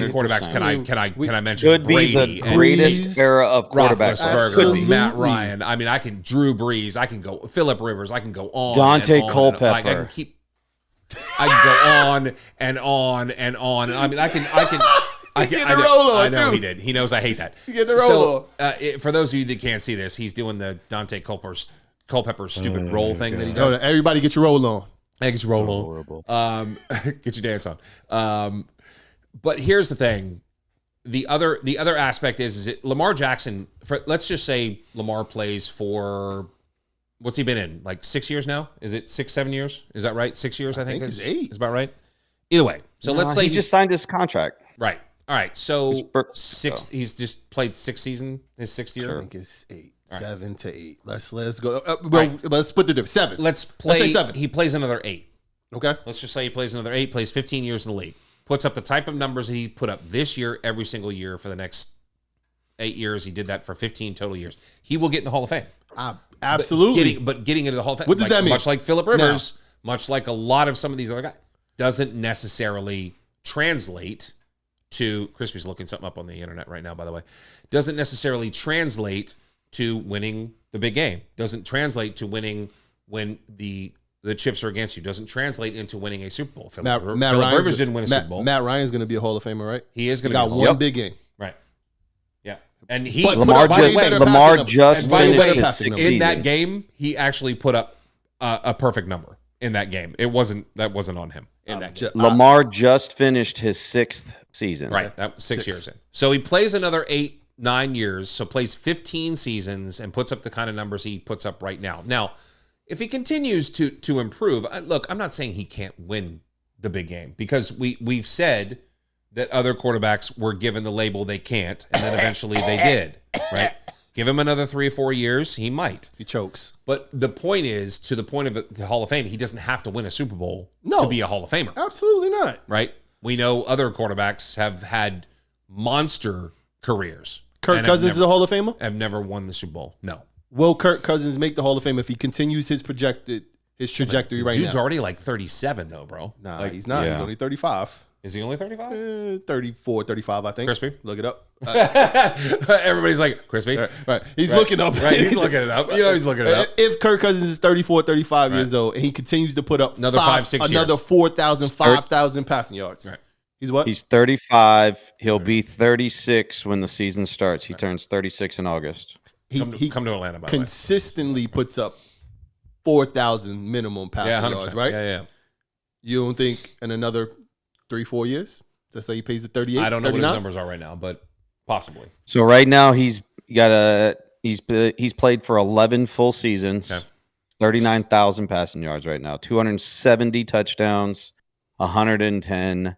quarterbacks can I mention? Could be Brady, the greatest era of quarterbacks. Roethlisberger, Matt Ryan. I mean, I can Drew Brees. I can go Phillip Rivers. I can go on. Dante and on. Culpepper. Like, I can go on and on and on. I mean, I can. I know he did. He knows I hate that. You get the roll on. For those of you that can't see this, he's doing the Dante Culpepper stupid roll thing that he does. Everybody get your roll on. Get your roll on. Get your dance on. But here's the thing. The other aspect is it Lamar Jackson, let's just say Lamar plays for, what's he been in? Like 6 years now? Is it 6, 7 years? Is that right? 6 years, I think it's 8. Is about right. Either way. So let's say he just signed his contract. Right. All right. So he's just played 6 seasons, his 6th year. I think it's 8. 7 to 8. Let's go. Let's split the difference. 7. Let's say 7. He plays another 8. Okay. Let's just say he plays another 8, plays 15 years in the league. Puts up the type of numbers that he put up this year, every single year for the next 8 years. He did that for 15 total years. He will get in the Hall of Fame. Absolutely. But getting into the Hall of Fame. What does that mean? Much like Phillip Rivers, much like a lot of some of these other guys, doesn't necessarily translate to, Crispy's looking something up on the internet right now, by the way, doesn't necessarily translate to winning the big game. Doesn't translate to winning when the chips are against you. Doesn't translate into winning a Super Bowl. Phillip Rivers didn't win a Super Bowl. Matt Ryan's going to be a Hall of Famer, right? He is going to got one big game. Right. Yeah. And Lamar just finished his 6th season. In that game, he actually put up a perfect number in that game. That wasn't on him in that game. Lamar just finished his 6th season. Right. That was 6 years in. So he plays another 8, 9 years. So plays 15 seasons and puts up the kind of numbers he puts up right now. Now, if he continues to improve, look, I'm not saying he can't win the big game, because we've said that other quarterbacks were given the label they can't, and then eventually they did, right? Give him another 3 or 4 years, he might. He chokes. But the point is, to the point of the Hall of Fame, he doesn't have to win a Super Bowl to be a Hall of Famer. Absolutely not. Right? We know other quarterbacks have had monster careers. Kirk Cousins is a Hall of Famer? Have never won the Super Bowl. No. Will Kirk Cousins make the Hall of Fame if he continues his projected his trajectory right Dude's now. already like 37 though, bro. Nah, Like, he's not. yeah. He's only 35. Is he only 35? 34, 35, I think. Crispy? Look it up. Everybody's like, Crispy? Right. He's looking up. Right, he's looking it up. You know he's looking it up. If Kirk Cousins is 34, 35 years old, and he continues to put up Another 5-6 another years. 4,000, 5,000 passing yards. Right. He's what? He's 35. He'll be 36 when the season starts. He turns 36 in August. He Come to Atlanta, by the way. consistently puts up 4,000 minimum passing 100%. yards, right? Yeah. You don't think in another 3-4 years? Let's say he pays the 38. I don't know 39? what his numbers are right now, but possibly. So right now he's played for 11 full seasons. Okay. 39,000 passing yards right now. 270 touchdowns, 110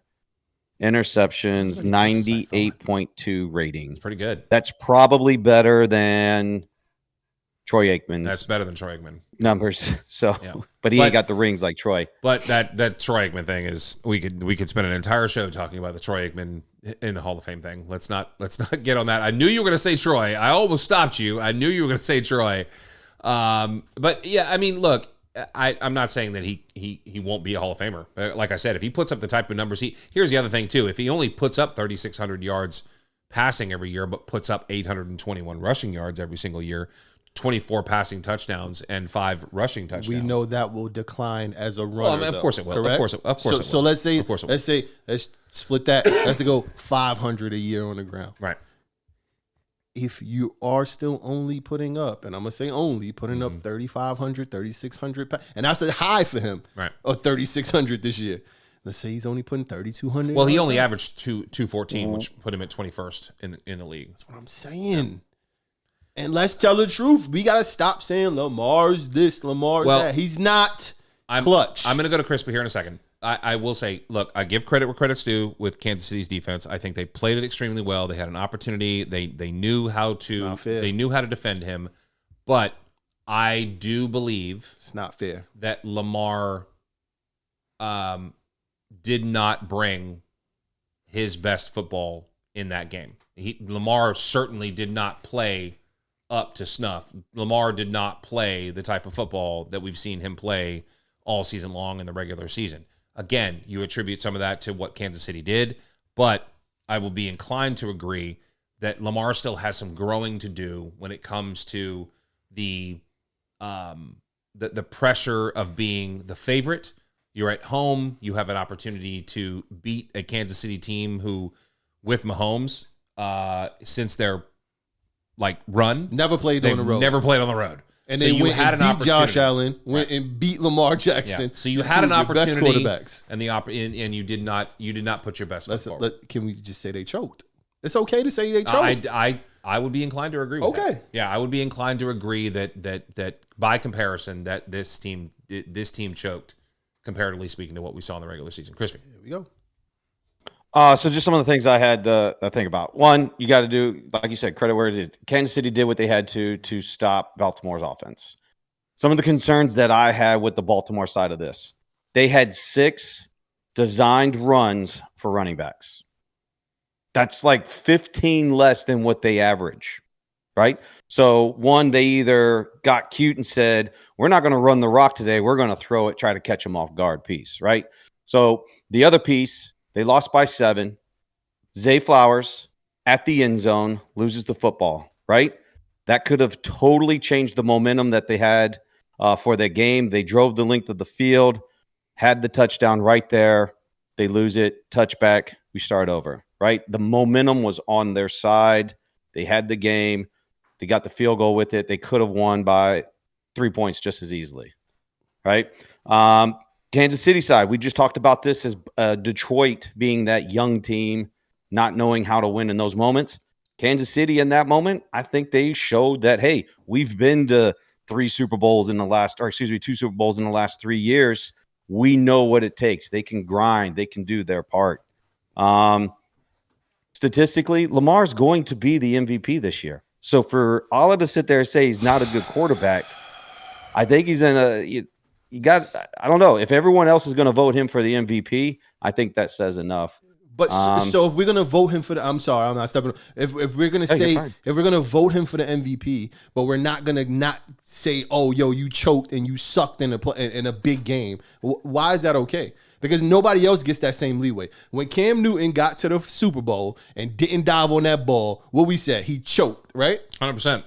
interceptions, 98.2 rating. It's pretty good. That's probably better than Troy Aikman's That's better than Troy Aikman. numbers. So, Yeah. but he But- ain't got the rings like Troy. But that Troy Aikman thing is we could spend an entire show talking about the Troy Aikman in the Hall of Fame thing. Let's not get on that. I knew you were going to say Troy. I almost stopped you. I knew you were going to say Troy. But yeah, I mean, look, I'm not saying that he won't be a Hall of Famer. Like I said, if he puts up the type of numbers here's the other thing too. If he only puts up 3,600 yards passing every year, but puts up 821 rushing yards every single year, 24 passing touchdowns and 5 rushing touchdowns. We know that will decline as a runner. Well, I mean, of course it will. Correct? Of course it will. So let's say, Of course it will. let's split that. Let's go 500 a year on the ground. Right. If you are still only putting up, and I'm going to say only, putting up 3,500, 3,600, and that's a high for him, Right. of 3,600 this year. Let's say he's only putting 3,200. Well, he yards only up. averaged 214, which put him at 21st in the league. That's what I'm saying. And let's tell the truth. We got to stop saying Lamar's this, Lamar's Well, that. He's not I'm, clutch. I'm going to go to Crispy here in a second. I will say, look, I give credit where credit's due with Kansas City's defense. I think they played it extremely well. They had an opportunity. They knew how to not fair. they knew how to defend him. But I do believe It's not fair. that Lamar did not bring his best football in that game. Lamar certainly did not play up to snuff. Lamar did not play the type of football that we've seen him play all season long in the regular season. Again, you attribute some of that to what Kansas City did, but I will be inclined to agree that Lamar still has some growing to do when it comes to the pressure of being the favorite. You're at home. You have an opportunity to beat a Kansas City team who, with Mahomes, since their run, Never played on they've the road. never played on the road. And So they you went had and an beat Josh opportunity. Allen, went and beat Lamar Jackson. Yeah. So you and had two an of your best opportunity, quarterbacks. and you did not put your best foot forward. Can we just say they choked? It's okay to say they choked. I would be inclined to agree with Okay. that. Yeah, I would be inclined to agree that by comparison that this team choked, comparatively speaking to what we saw in the regular season. Crispy. Here we go. So just some of the things I had to think about. One, you got to do, like you said, credit where it is. Kansas City did what they had to stop Baltimore's offense. Some of the concerns that I had with the Baltimore side of this, they had 6 designed runs for running backs. That's like 15 less than what they average, right? So one, they either got cute and said, we're not going to run the rock today. We're going to throw it, try to catch them off guard piece, right? So the other piece, they lost by 7. Zay Flowers at the end zone loses the football, right? That could have totally changed the momentum that they had for the game. They drove the length of the field, had the touchdown right there. They lose it, touchback, we start over, right? The momentum was on their side. They had the game. They got the field goal with it. They could have won by 3 points just as easily, right? Kansas City side, we just talked about this as Detroit being that young team, not knowing how to win in those moments. Kansas City in that moment, I think they showed that, hey, we've been to 2 Super Bowls in the last 3 years. We know what it takes. They can grind. They can do their part. Statistically, Lamar's going to be the MVP this year. So for Allah to sit there and say he's not a good quarterback, I think he's in a I don't know. If everyone else is going to vote him for the MVP, I think that says enough. But so if we're gonna vote him for the, I'm sorry, I'm not stepping. If we're gonna say if we're gonna vote him for the MVP, but we're not gonna not say, oh, yo, you choked and you sucked in a big game. Why is that okay? Because nobody else gets that same leeway. When Cam Newton got to the Super Bowl and didn't dive on that ball, what we said, he choked, right? 100%.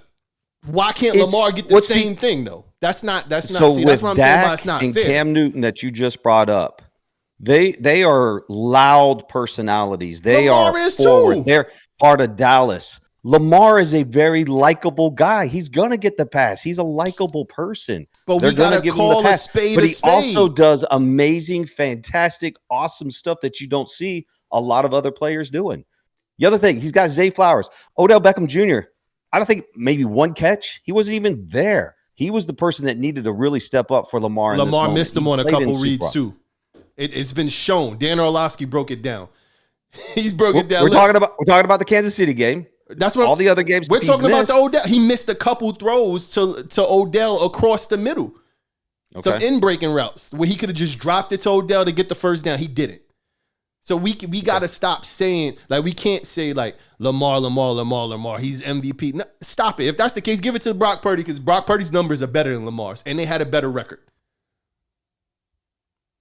Why can't Lamar get the same thing though? That's not. So see, with that's what I'm saying. About it's not and fair. Cam Newton that you just brought up, they are loud personalities. They Lamar are is forward. too. They're part of Dallas. Lamar is a very likable guy. He's gonna get the pass. He's a likable person. But They're we gotta give him the call a pass. spade But a he spade. also does amazing, fantastic, awesome stuff that you don't see a lot of other players doing. The other thing, he's got Zay Flowers, Odell Beckham Jr. I don't think maybe one catch. He wasn't even there. He was the person that needed to really step up for Lamar. Lamar missed him on a couple reads too. It's been shown. Dan Orlovsky broke it down. He's broke it down. We're talking about the Kansas City game. That's what all the other games. We're talking about the Odell. He missed a couple throws to Odell across the middle. Okay. Some in-breaking routes where he could have just dropped it to Odell to get the first down. He didn't. So we got to stop saying, like, we can't say, like, Lamar, he's MVP. No, stop it. If that's the case, give it to Brock Purdy because Brock Purdy's numbers are better than Lamar's, and they had a better record.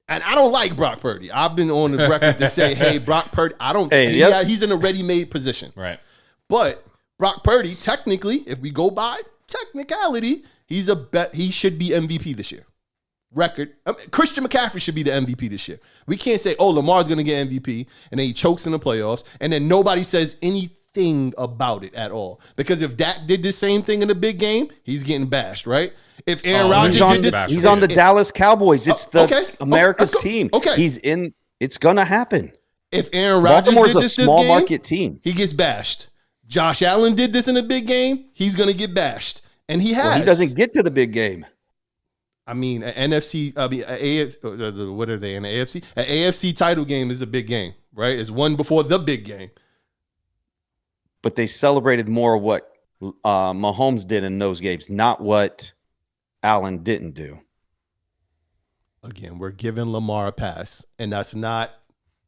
And I don't like Brock Purdy. I've been on the record to say, hey, Brock Purdy, I don't. Hey, he's in a ready-made position. Right. But Brock Purdy, technically, if we go by technicality, he should be MVP this year. Christian McCaffrey should be the MVP this year. We can't say, oh, Lamar's going to get MVP, and then he chokes in the playoffs, and then nobody says anything about it at all. Because if Dak did the same thing in the big game, he's getting bashed, right? If Aaron Rodgers did this, he's on the Dallas Cowboys. It's America's team. Okay, he's in. It's going to happen. If Aaron Rodgers did this small game, market team, he gets bashed. Josh Allen did this in a big game. He's going to get bashed, and he has. Well, he doesn't get to the big game. I mean, an NFC. I mean, AFC. What are they in the AFC? An AFC title game is a big game, right? It's one before the big game. But they celebrated more what Mahomes did in those games, not what Allen didn't do. Again, we're giving Lamar a pass, and that's not.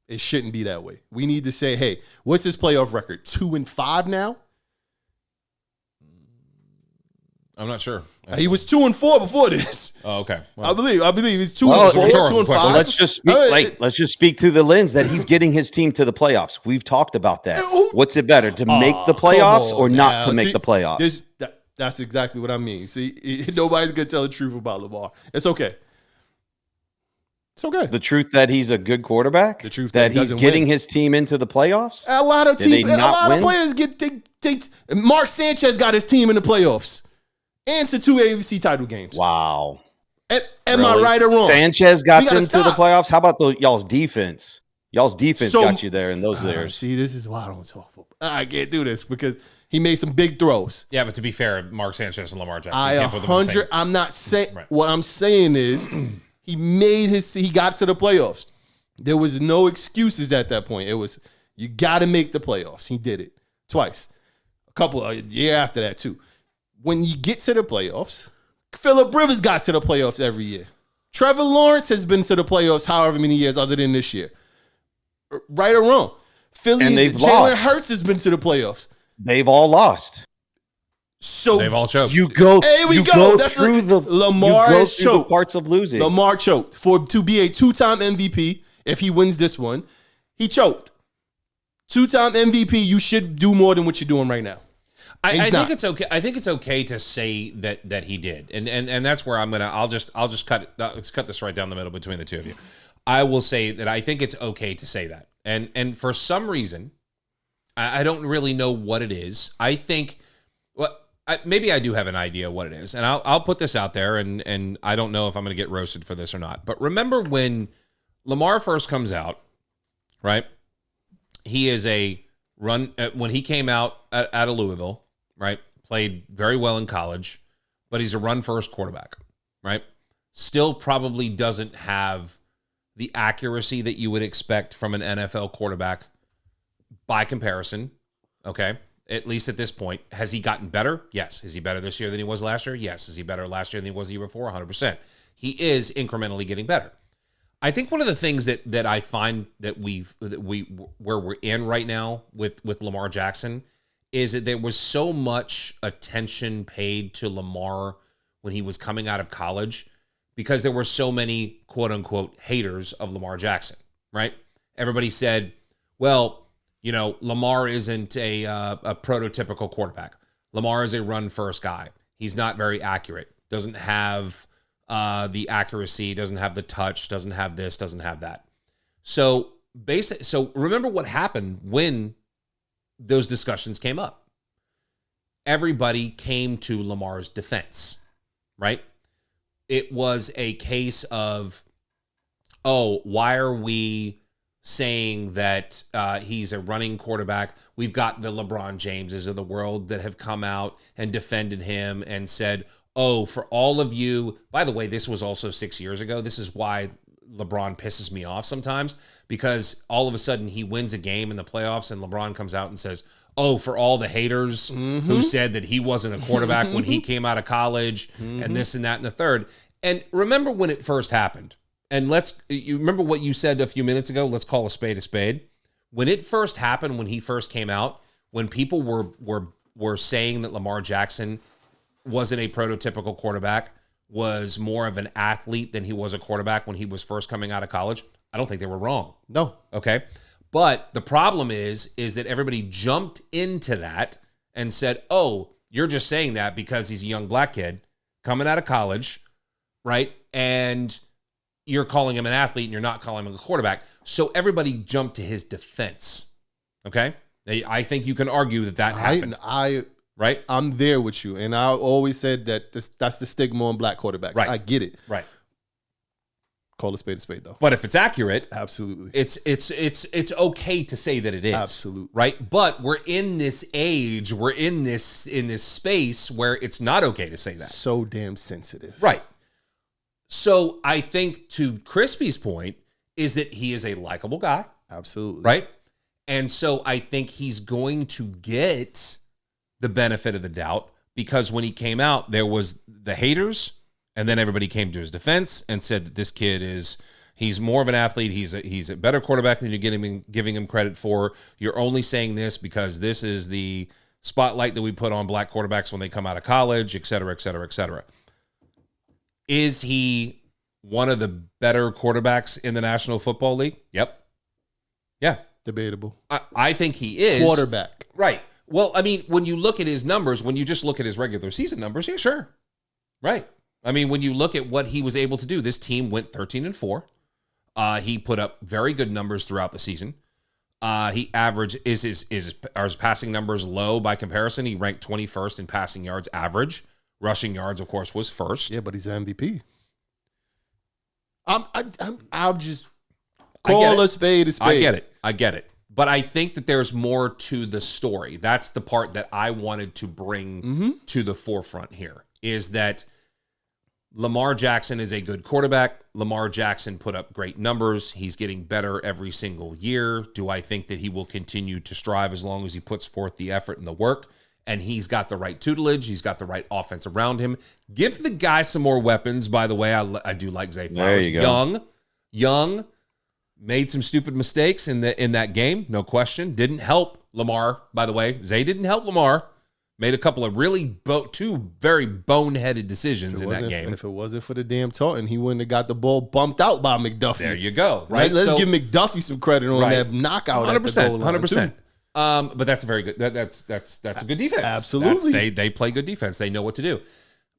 It shouldn't be that way. We need to say, hey, what's his playoff record? 2-5 now? I'm not sure. He was 2-4 before this. Oh, okay. Well, I believe he's 2-4, 2-5. Well, let's just speak through the lens that he's getting his team to the playoffs. We've talked about that. What's it better to make the playoffs or not to make the playoffs? That's exactly what I mean. See, nobody's gonna tell the truth about Lamar. It's okay. It's okay. The truth that he's a good quarterback. The truth that he's getting his team into the playoffs. A lot of players get. Mark Sanchez got his team in the playoffs. And to 2 AFC title games. Wow. Am I right or wrong? Sanchez got them to the playoffs. How about y'all's defense? Y'all's defense got you there in those years. See, this is why I don't talk football. I can't do this because he made some big throws. Yeah, but to be fair, Mark Sanchez and Lamar Jackson. I'm not saying. Right. What I'm saying is he got to the playoffs. There was no excuses at that point. It was you got to make the playoffs. He did it twice. A year after that too. When you get to the playoffs, Phillip Rivers got to the playoffs every year. Trevor Lawrence has been to the playoffs however many years other than this year. Right or wrong. Jalen Hurts has been to the playoffs. They've all lost. So they've all choked. You go. Here we go. That's through Lamar has choked. Parts of losing. Lamar choked to be a 2-time MVP. If he wins this one, he choked. 2-time MVP. You should do more than what you're doing right now. I think it's okay. I think it's okay to say that he did, and that's where I'll just let's cut this right down the middle between the two of you. I will say that I think it's okay to say that, and for some reason, I don't really know what it is. I think maybe I do have an idea what it is, and I'll put this out there, and I don't know if I'm going to get roasted for this or not. But remember when Lamar first comes out, right? He is a run when he came out out of Louisville. Right? Played very well in college, but he's a run-first quarterback, right? Still probably doesn't have the accuracy that you would expect from an NFL quarterback by comparison, okay? At least at this point. Has he gotten better? Yes. Is he better this year than he was last year? Yes. Is he better last year than he was the year before? 100%. He is incrementally getting better. I think one of the things that I find that where we're in right now with Lamar Jackson is that there was so much attention paid to Lamar when he was coming out of college because there were so many quote unquote haters of Lamar Jackson, right? Everybody said, well, you know, Lamar isn't a prototypical quarterback. Lamar is a run first guy. He's not very accurate. Doesn't have the accuracy, doesn't have the touch, doesn't have this, doesn't have that. So remember what happened when those discussions came up. Everybody came to Lamar's defense, right? It was a case of, oh, why are we saying that he's a running quarterback? We've got the LeBron Jameses of the world that have come out and defended him and said, oh, for all of you, by the way, this was also 6 years ago. This is why LeBron pisses me off sometimes, because all of a sudden he wins a game in the playoffs and LeBron comes out and says, oh, for all the haters who said that he wasn't a quarterback when he came out of college and this and that and the third. And remember when it first happened. And you remember what you said a few minutes ago? Let's call a spade a spade. When it first happened, when he first came out, when people were saying that Lamar Jackson wasn't a prototypical quarterback, was more of an athlete than he was a quarterback when he was first coming out of college, I don't think they were wrong. No. Okay. But the problem is that everybody jumped into that and said, oh, you're just saying that because he's a young black kid coming out of college, right? And you're calling him an athlete and you're not calling him a quarterback. So everybody jumped to his defense. Okay? I think you can argue that happened. Right? I'm there with you. And I always said that that's the stigma on black quarterbacks. Right. I get it. Right. Call a spade, though. But if it's accurate, absolutely, it's okay to say that it is. Absolutely. Right? But we're in this age, we're in this space where it's not okay to say that. So damn sensitive. Right. So I think to Crispy's point is that he is a likable guy. Absolutely. Right? And so I think he's going to get the benefit of the doubt because when he came out, there was the haters, and then everybody came to his defense and said that this kid he's more of an athlete. He's a better quarterback than you're giving him credit for. You're only saying this because this is the spotlight that we put on black quarterbacks when they come out of college, et cetera, et cetera, et cetera. Is he one of the better quarterbacks in the National Football League? Yep. Yeah. Debatable. I think he is. Quarterback. Right. Well, I mean, when you look at his numbers, when you just look at his regular season numbers, yeah, sure. Right. I mean, when you look at what he was able to do, this team went 13-4. He put up very good numbers throughout the season. He averaged, are his passing numbers low by comparison? He ranked 21st in passing yards average. Rushing yards, of course, was first. Yeah, but he's an MVP. I'll just call a spade a spade. I get it. But I think that there's more to the story. That's the part that I wanted to bring to the forefront here, is that Lamar Jackson is a good quarterback. Lamar Jackson put up great numbers. He's getting better every single year. Do I think that he will continue to strive as long as he puts forth the effort and the work? And he's got the right tutelage. He's got the right offense around him. Give the guy some more weapons. By the way, I do like Zay Flowers. There you go. Young, made some stupid mistakes in that game, no question. Didn't help Lamar, by the way. Zay didn't help Lamar. Made a couple of two very boneheaded decisions in that game. If it wasn't for the damn Taunton, he wouldn't have got the ball bumped out by McDuffie. There you go. Right. Let's give McDuffie some credit on that knockout. 100%. At the goal line 100%. But that's a very good. That's a good defense. Absolutely. They play good defense. They know what to do.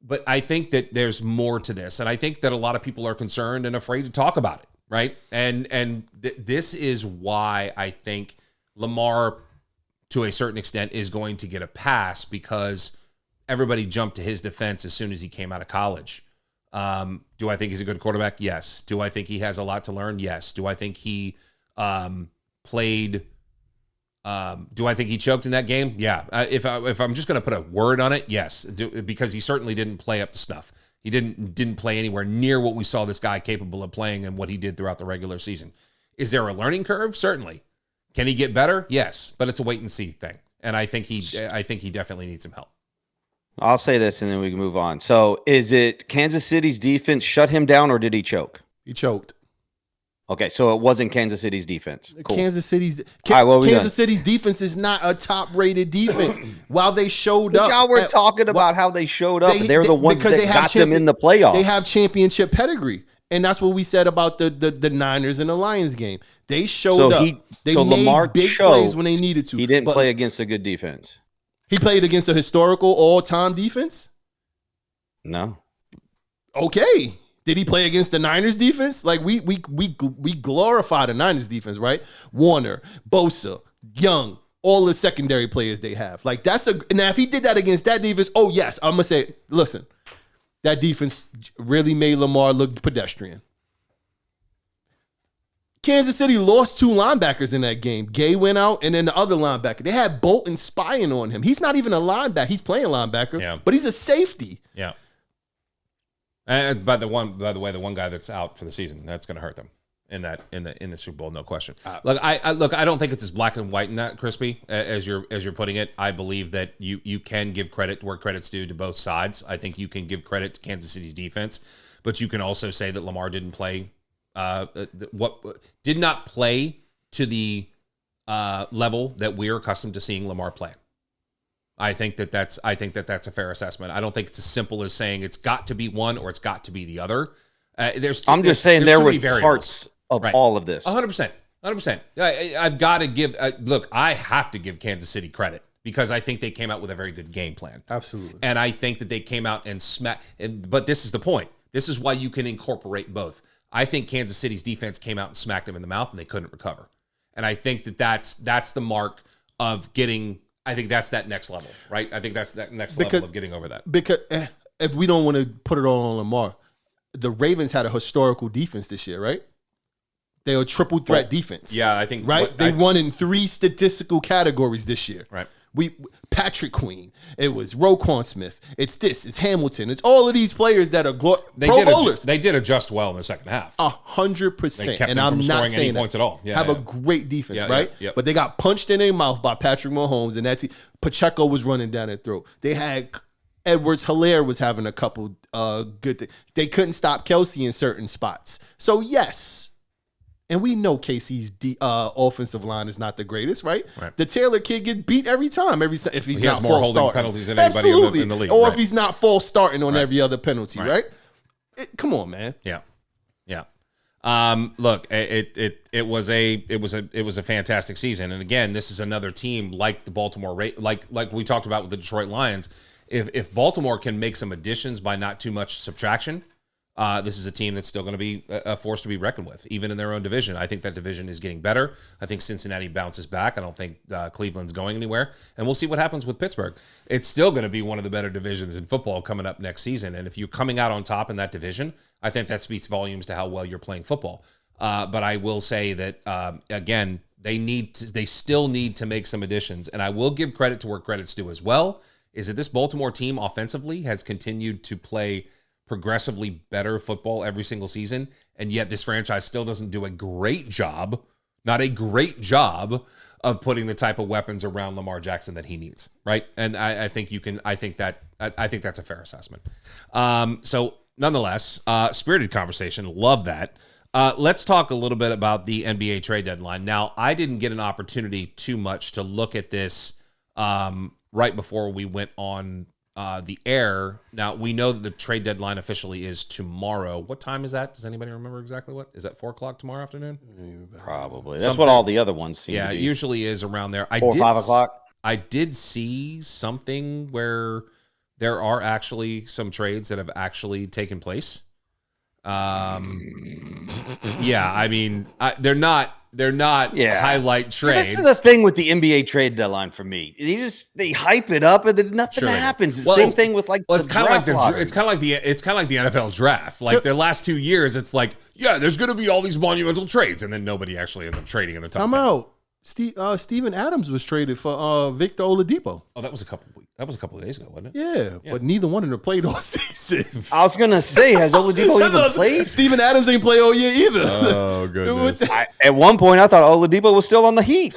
But I think that there's more to this, and I think that a lot of people are concerned and afraid to talk about it. Right. And this is why I think Lamar, to a certain extent, is going to get a pass, because everybody jumped to his defense as soon as he came out of college. Do I think he's a good quarterback? Yes. Do I think he has a lot to learn? Yes. Do I think he played? Do I think he choked in that game? Yeah. If I'm just going to put a word on it, yes. Because he certainly didn't play up to snuff. He didn't play anywhere near what we saw this guy capable of playing and what he did throughout the regular season. Is there a learning curve? Certainly. Can he get better? Yes, but it's a wait and see thing. And I think he definitely needs some help. I'll say this and then we can move on. So is it Kansas City's defense shut him down or did he choke? He choked. Okay, so it wasn't Kansas City's defense. Cool. Kansas City's defense is not a top-rated defense. While they showed up, y'all were talking about how they showed up. They're the ones that got them in the playoffs. They have championship pedigree, and that's what we said about the Niners and the Lions game. They showed up. They made Lamar big plays when they needed to. He didn't play against a good defense. He played against a historical all-time defense? No. Okay. Did he play against the Niners defense? Like we glorify the Niners defense, right? Warner, Bosa, Young, all the secondary players they have. Like now if he did that against that defense, oh yes, I'm gonna say, listen, that defense really made Lamar look pedestrian. Kansas City lost 2 linebackers in that game. Gay went out, and then the other linebacker. They had Bolton spying on him. He's not even a linebacker. He's playing linebacker, but he's a safety. Yeah. And by the way, the one guy that's out for the season, that's going to hurt them in the Super Bowl, no question. Look, I don't think it's as black and white in that, Crispy, as you're putting it. I believe that you can give credit where credit's due to both sides. I think you can give credit to Kansas City's defense, but you can also say that Lamar did not play to the level that we're accustomed to seeing Lamar play. I think that's a fair assessment. I don't think it's as simple as saying it's got to be one or it's got to be the other. I'm just saying there was parts of all of this. 100%. I've got to give. Look, I have to give Kansas City credit because I think they came out with a very good game plan. Absolutely. And I think that they came out and smacked. But this is the point. This is why you can incorporate both. I think Kansas City's defense came out and smacked them in the mouth and they couldn't recover. And I think that's the mark of getting. I think that's that next level, right? I think that's that next level of getting over that. Because if we don't want to put it all on Lamar, the Ravens had a historical defense this year, right? They were a triple threat defense. Yeah, I think. Right? They won in 3 statistical categories this year. Right. Patrick Queen. It was Roquan Smith. It's Hamilton. It's all of these players that are Pro Bowlers. They did adjust well in the second half. 100%. And I'm not saying any points at all. Have a great defense, right? Yeah. But they got punched in their mouth by Patrick Mahomes, and Pacheco was running down their throat. They had Edwards-Helaire was having a couple good things. They couldn't stop Kelsey in certain spots. So yes. And we know KC's offensive line is not the greatest, right? The Taylor kid gets beat every time. If he's not more false holding starting. penalties than anybody in the league. Or if he's not false starting on every other penalty, right? Come on, man. Yeah. Look, it was a fantastic season, and again, this is another team like the Baltimore, like we talked about with the Detroit Lions. If Baltimore can make some additions by not too much subtraction. This is a team that's still going to be a force to be reckoned with, even in their own division. I think that division is getting better. I think Cincinnati bounces back. I don't think Cleveland's going anywhere. And we'll see what happens with Pittsburgh. It's still going to be one of the better divisions in football coming up next season. And if you're coming out on top in that division, I think that speaks volumes to how well you're playing football. But I will say that, again, they still need to make some additions. And I will give credit to where credit's due as well, is that this Baltimore team offensively has continued to play progressively better football every single season, and yet this franchise still doesn't do a great job, not a great job, of putting the type of weapons around Lamar Jackson that he needs, right? And I think that's a fair assessment. So nonetheless, spirited conversation, love that. Let's talk a little bit about the NBA trade deadline. Now, I didn't get an opportunity too much to look at this right before we went on the air. Now, we know that the trade deadline officially is tomorrow. What time is that? Does anybody remember exactly what? Is that 4 o'clock tomorrow afternoon? Probably. That's what all the other ones seem to be. Yeah, it usually is around there. 4 or 5 o'clock? I did see something where there are actually some trades that have actually taken place. Yeah, I mean, they're not highlight trades. So this is the thing with the NBA trade deadline for me. They hype it up and then nothing happens. It's the same thing with it's kind of like the NFL draft. Like the last 2 years, it's like, yeah, there's going to be all these monumental trades, and then nobody actually ends up trading in the top 10. Come out. Steven Adams was traded for Victor Oladipo. Oh, that was a couple of days ago, wasn't it? Yeah, but neither one of them played all season. I was gonna say, has Oladipo even played? Steven Adams ain't play all year either. Oh goodness! At one point, I thought Oladipo was still on the Heat.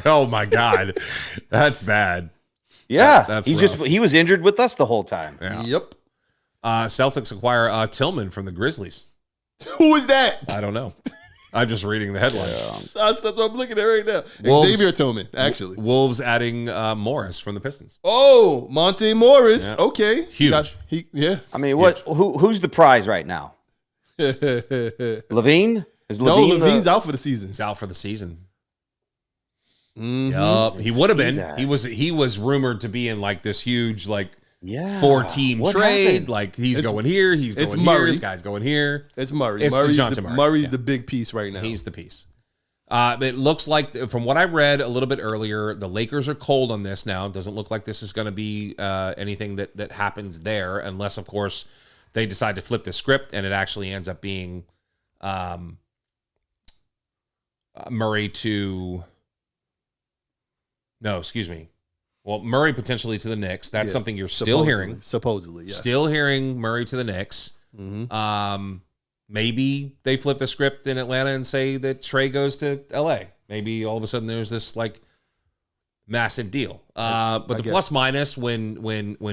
Oh my God, that's bad. Yeah, that's he was injured with us the whole time. Yeah. Yep. Celtics acquire Tillman from the Grizzlies. Who is that? I don't know. I'm just reading the headline. That's what I'm looking at right now. Wolves- Xavier Tillman, actually. Wolves adding Morris from the Pistons. Oh, Monte Morris. Yeah. Okay. Huge. Yeah. I mean, who's the prize right now? Levine? Is No, Levine Levine's out for the season. He's out for the season. Mhm. Yup. He would have been. that. He was rumored to be in like this huge like Yeah. 4-team What trade. happened? Like he's It's- going here, he's it's going here, Murray. this guy's going here. It's Murray. It's DeJounte Murray. Murray's Yeah. the big piece right now. He's the piece. It looks like, from what I read a little bit earlier, the Lakers are cold on this now. It doesn't look like this is going to be anything that happens there, unless, of course, they decide to flip the script and it actually ends up being Murray to... No, excuse me. Well, Murray potentially to the Knicks. That's Yeah, something you're still hearing. Supposedly, yes. Still hearing Murray to the Knicks. Mhm. Maybe they flip the script in Atlanta and say that Trey goes to LA. Maybe all of a sudden there's this like massive deal. But the guess. plus minus when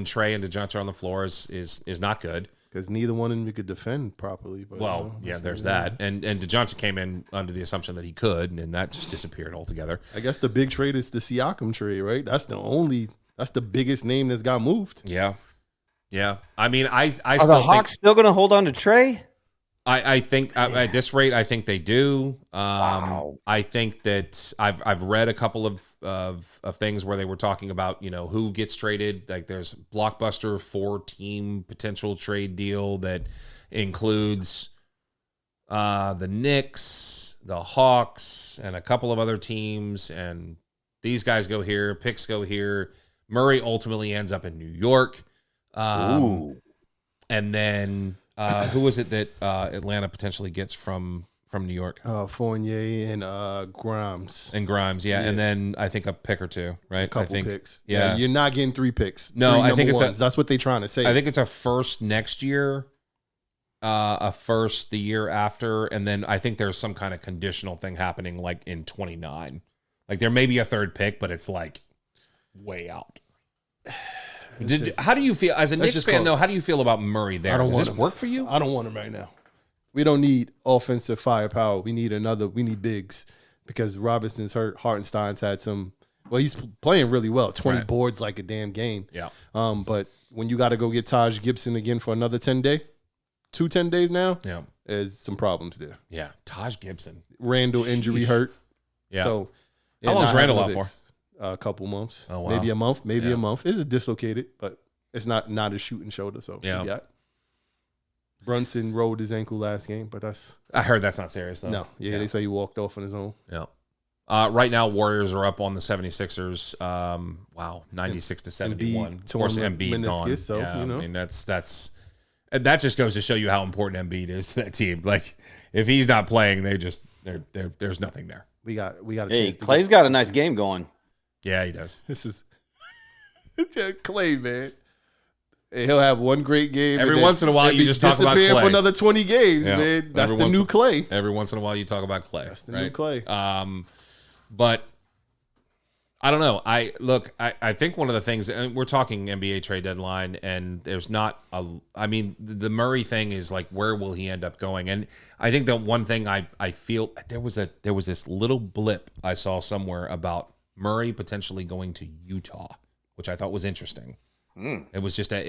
Trey and DeJounte are on the floor is not good. Because neither one of them could defend properly. But, Well, yeah, there's that. And DeJounte came in under the assumption that he could, and that just disappeared altogether. I guess the big trade is the Siakam trade, right? That's the biggest name that's got moved. Yeah. Yeah. I mean, I Are still the think Hawks still going to hold on to Trey? I think at this rate, I think they do. Wow. I think that I've read a couple of things where they were talking about, who gets traded. Like there's blockbuster 4-team potential trade deal that includes the Knicks, the Hawks, and a couple of other teams. And these guys go here, picks go here. Murray ultimately ends up in New York. Ooh. And then who was it that Atlanta potentially gets from New York? Fournier and Grimes. And Grimes, yeah. And then I think a pick or two, right? Couple I think, picks. Yeah. You're not getting 3 picks. No, 3 I think number it's ones. That's what they're trying to say. I think it's a first next year, a first the year after, and then I think there's some kind of conditional thing happening like in 29. Like there may be a third pick, but it's like way out. How do you feel as a Knicks just fan call it- though? How do you feel about Murray there? I don't Does want this him. work for you? I don't want him right now. We don't need offensive firepower. We need bigs because Robinson's hurt. Hartenstein's had some. Well, he's playing really well. 20 Right. boards like a damn game. Yeah. But when you got to go get Taj Gibson again for another 10 days now, Yeah. there's some problems there. Yeah. Taj Gibson. Randall injury Sheesh. hurt. Yeah. So How long's not Randall having out bigs. A couple months. Oh, wow. Maybe a month. Maybe Yeah. a month. It's dislocated, but it's not a shooting shoulder. So Yeah. yeah. Brunson rolled his ankle last game, but that's I heard that's not serious though. no. Yeah, they say he walked off on his own. Yeah. Right now, Warriors are up on the 76ers. Wow, 96 to 71. Of course, torn Embiid gone. meniscus, so, yeah, you know. I mean, that just goes to show you how important Embiid is to that team. Like, if he's not playing, there's nothing there. We got a Hey, chance. Clay's got a nice game going. Yeah, he does. This is Clay, man. Hey, he'll have one great game. Every and then once in a while, he'll you be just talk about disappearing Clay. for another 20 games, Yeah. man. That's Every the once- new Clay. Every once in a while, you talk about Clay. That's the right? new Clay. But I don't know. I think one of the things, and we're talking NBA trade deadline, and there's not the Murray thing is like, where will he end up going? And I think the one thing I feel there was this little blip I saw somewhere about Murray potentially going to Utah, which I thought was interesting. It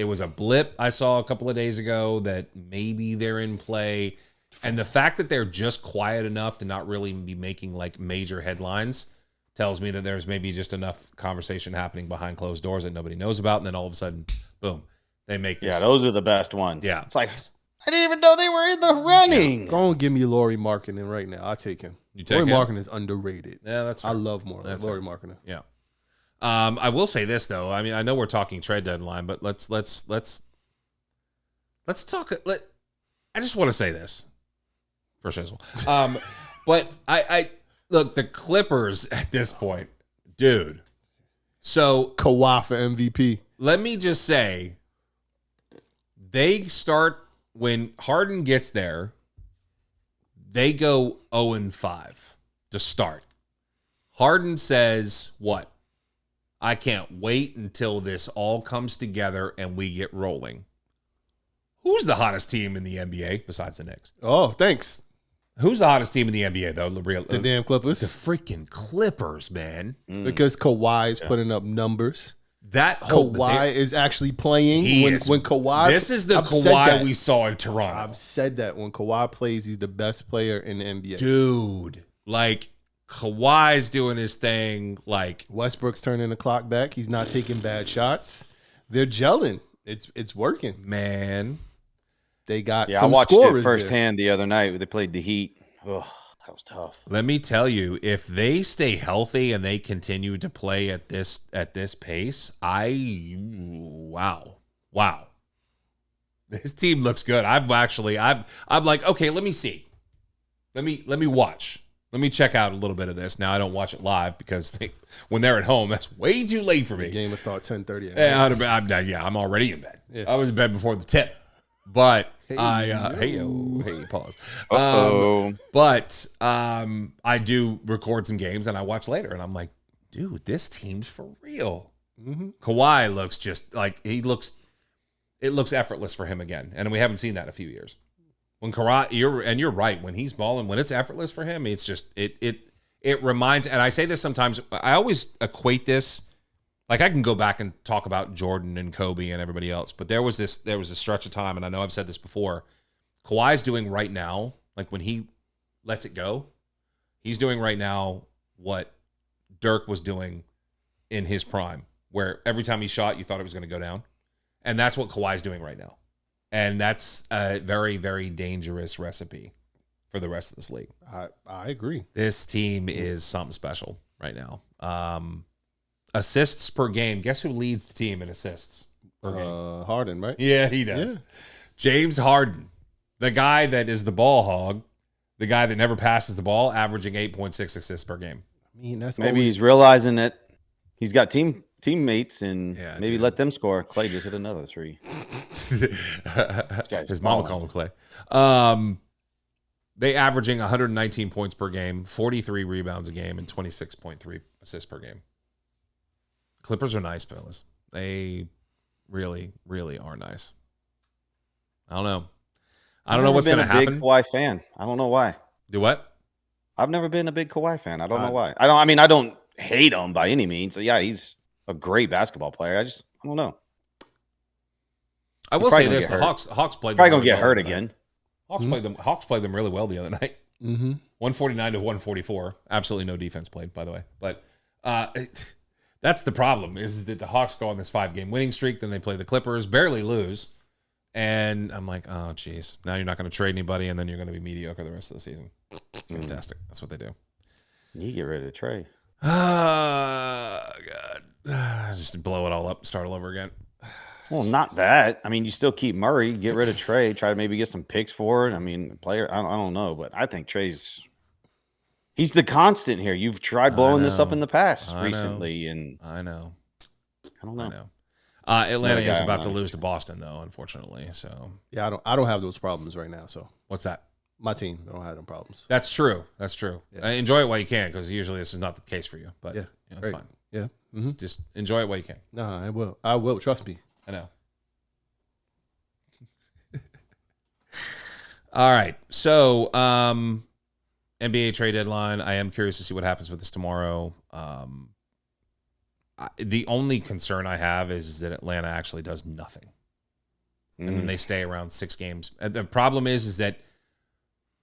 was a blip I saw a couple of days ago that maybe they're in play. And the fact that they're just quiet enough to not really be making like major headlines tells me that there's maybe just enough conversation happening behind closed doors that nobody knows about. And then all of a sudden, boom, they make this. Yeah, those are the best ones. Yeah. It's like, I didn't even know they were in the running. Go and give me Lauri Markkanen right now. I'll take him. You take Lauri him? Markkanen is underrated. Yeah, that's I fair. love That's Lauri Markkanen. Yeah. I will say this though. I mean, I know we're talking trade deadline, but let's talk. I just want to say this for shizzle. But I look, the Clippers at this point, dude. So Kawhi for MVP. let me just say, they start when Harden gets there. They go 0-5 to start. Harden says, "What? I can't wait until this all comes together and we get rolling." Who's the hottest team in the NBA besides the Knicks? Oh, thanks. Who's the hottest team in the NBA though? The damn Clippers. The freaking Clippers, man. Because Kawhi is putting up numbers. That whole Kawhi is actually playing. When Kawhi, this is the I've Kawhi we saw in Toronto. I've said that when Kawhi plays, he's the best player in the NBA. Dude, like Kawhi's doing his thing. Like Westbrook's turning the clock back. He's not taking bad shots. They're gelling. It's working. Man, they got I some watched scorers it firsthand the other night. They played the Heat. Oh, that was tough. let me tell you, if they stay healthy and they continue to play at this pace, wow. This team looks good. I'm like, okay, let me see. Let me watch. Let me check out a little bit of this. Now I don't watch it live because when they're at home, that's way too late for me. The game will start 10:30. I'm already in bed. Yeah. I was in bed before the tip, but pause. But I do record some games and I watch later, and I'm like, dude, this team's for real. Mm-hmm. Kawhi looks just like it looks effortless for him again, and we haven't seen that in a few years. When Kawhi, you're right. When he's balling, when it's effortless for him, it's just it reminds. And I say this sometimes. I always equate this. Like I can go back and talk about Jordan and Kobe and everybody else, but there was a stretch of time, and I know I've said this before. Kawhi's doing right now, like when he lets it go, he's doing right now what Dirk was doing in his prime, where every time he shot, you thought it was going to go down, and that's what Kawhi's doing right now. And that's a very, very dangerous recipe for the rest of this league. I agree. This team is something special right now. Assists per game. Guess who leads the team in assists per game? Harden, right? Yeah, he does. Yeah. James Harden, the guy that is the ball hog, the guy that never passes the ball, averaging 8.6 assists per game. I mean, that's maybe he's realizing that he's got teammates and maybe dude. Let them score. Clay just hit another three. His mama called him Clay. They averaging 119 points per game, 43 rebounds a game, and 26.3 assists per game. Clippers are nice, fellas. They really, really are nice. I don't know. I don't know what's going to happen. Big Kawhi fan. I don't know why. Do what? I've never been a big Kawhi fan. I don't know why. I don't hate him by any means. So yeah, he's a great basketball player. I don't know. I will say this: the Hawks played. Probably gonna get hurt again. Hawks played them really well the other night. Mm-hmm. 149 to 144. Absolutely no defense played, by the way. But that's the problem: is that the Hawks go on this 5-game winning streak, then they play the Clippers, barely lose, and I'm like, oh geez, now you're not going to trade anybody, and then you're going to be mediocre the rest of the season. It's fantastic. That's what they do. You get rid of Trey. God. Just blow it all up, start all over again. Well, not that. I mean, you still keep Murray, get rid of Trey, try to maybe get some picks for it. I mean, player, I don't know, but I think he's the constant here. You've tried blowing this up in the past recently, and I know. I don't know. Atlanta is about to lose to Boston, though, unfortunately. So yeah, I don't have those problems right now. So what's that? My team don't have them problems. That's true. Yeah. Enjoy it while you can, because usually this is not the case for you. But yeah, it's fine. Yeah, just enjoy it while you can. No, I will. Trust me. I know. All right. So, NBA trade deadline. I am curious to see what happens with this tomorrow. The only concern I have is that Atlanta actually does nothing. And then they stay around 6 games. And the problem is that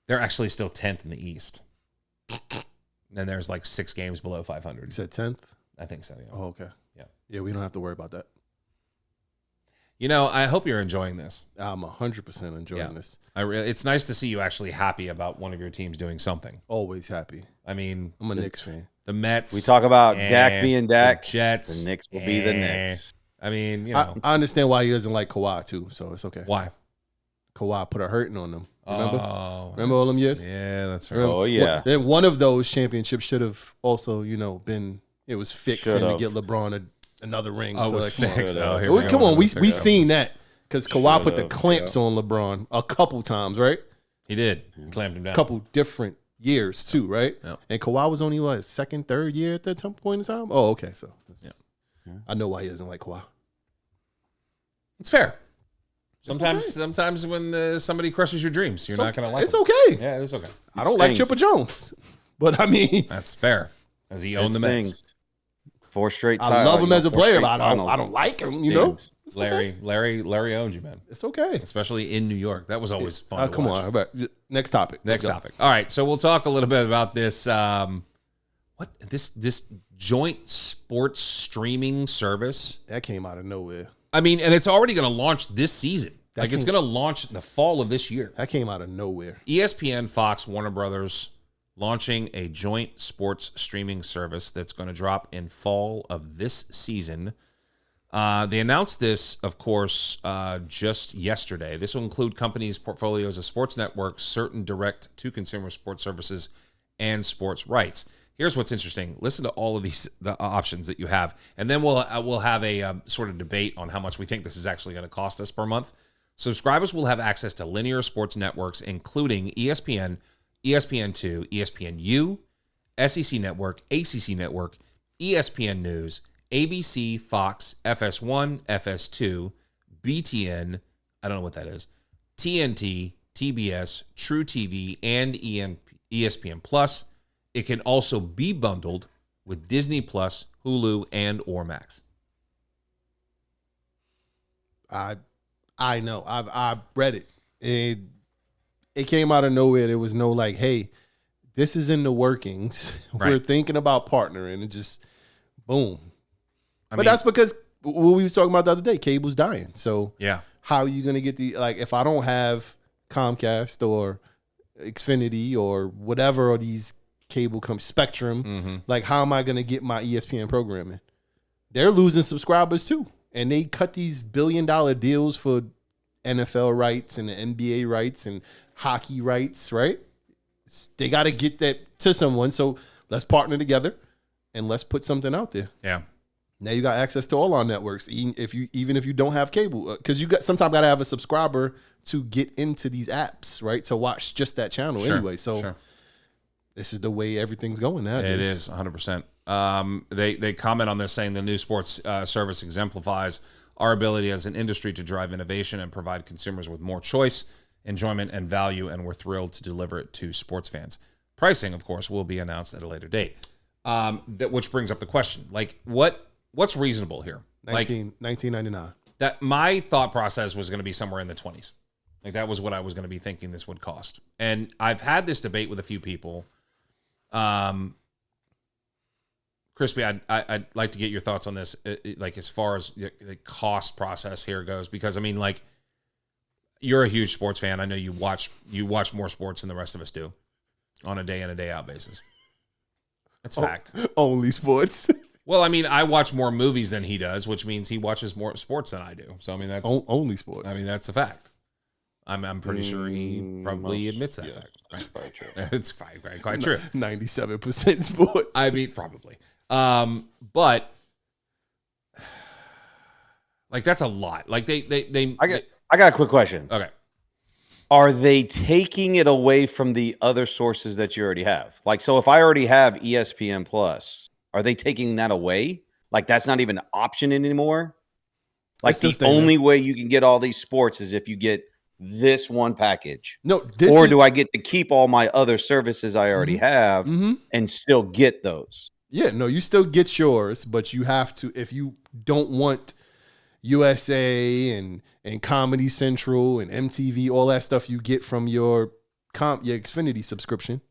they're actually still 10th in the East. And there's like 6 games below 500. You said 10th? I think so, yeah. Oh, okay. Yeah. Yeah, we don't have to worry about that. You know, I hope you're enjoying this. I'm 100% enjoying this. It's nice to see you actually happy about one of your teams doing something. Always happy. I mean, I'm a Knicks fan. The Mets. We talk about Dak being Dak. The Jets. The Knicks will be the Knicks. I mean, you know. I understand why he doesn't like Kawhi, too, so it's okay. Why? Kawhi put a hurting on them. Remember? Remember all them years? Yeah, that's right. Remember? Oh, yeah. Then one of those championships should have also, been, it was fixing to get LeBron another ring. Oh, so it was like, fixed. Come on, we seen that. Because Kawhi put the clamps on LeBron a couple times, right? He did. Clamped him down. A couple different years, too, right? Yep. And Kawhi was only, second, third year at that point in time? Oh, okay. So I know why he doesn't like Kawhi. It's fair. Sometimes when somebody crushes your dreams, you're not going to like it's them. okay. Yeah, it is okay. I don't like Chipper Jones, but I mean, That's fair. As he owned the Mets. 4 straight I titles. love him as a 4 player, straight but I finals. don't like him. You know, it's okay. Larry owns you, man. It's okay. Especially in New York. That was always fun to Come watch. on. Next topic. Next topic. All right, so we'll talk a little bit about this. This joint sports streaming service That came out of nowhere. I mean, and it's already going to launch this season. It's going to launch in the fall of this year. That came out of nowhere. ESPN, Fox, Warner Brothers launching a joint sports streaming service that's going to drop in fall of this season. They announced this, of course, just yesterday. This will include companies' portfolios of sports networks, certain direct-to-consumer sports services, and sports rights. Here's what's interesting. Listen to all of the options that you have, and then we'll have a sort of debate on how much we think this is actually going to cost us per month. Subscribers will have access to linear sports networks, including ESPN, ESPN2, ESPNU, SEC Network, ACC Network, ESPN News, ABC, Fox, FS1, FS2, BTN, I don't know what that is, TNT, TBS, True TV, and ESPN Plus. It can also be bundled with Disney Plus, Hulu, and or Max. I know. I've read it. It came out of nowhere. There was no like, hey, this is in the workings. Right. We're thinking about partnering, and just boom. But that's because what we were talking about the other day, cable's dying. So yeah, how are you going to get if I don't have Comcast or Xfinity or whatever, or these cable Spectrum, how am I going to get my ESPN programming? They're losing subscribers too. And they cut these billion-dollar deals for NFL rights and the NBA rights and hockey rights, right? They got to get that to someone. So let's partner together and let's put something out there. Yeah. Now you got access to all our networks, even if you don't have cable, because you sometimes got to have a subscriber to get into these apps, right? To watch just that channel anyway. So this is the way everything's going nowadays. It is 100%. They comment on this saying the new sports service exemplifies our ability as an industry to drive innovation and provide consumers with more choice, enjoyment, and value, and we're thrilled to deliver it to sports fans. Pricing, of course, will be announced at a later date. Which brings up the question, what's reasonable here? $19.99. That my thought process was going to be somewhere in the 20s. That was what I was going to be thinking this would cost. And I've had this debate with a few people. Crispy, I'd like to get your thoughts on this, as far as the cost process here goes, because I mean, you're a huge sports fan. I know you watch more sports than the rest of us do on a day in and day out basis. That's fact. Only sports. Well, I mean, I watch more movies than he does, which means he watches more sports than I do. So I mean, that's only sports. I mean, that's a fact. I'm pretty sure he probably admits that fact. Right? That's probably true. It's quite true. 97% sports. I mean, probably. But that's a lot. I got a quick question. Okay. Are they taking it away from the other sources that you already have? So if I already have ESPN Plus, are they taking that away? That's not even an option anymore? The only way you can get all these sports is if you get this one package. No, do I get to keep all my other services I already have and still get those? Yeah, no, you still get yours, but you have to, if you don't want USA and Comedy Central and MTV, all that stuff you get from your Xfinity subscription,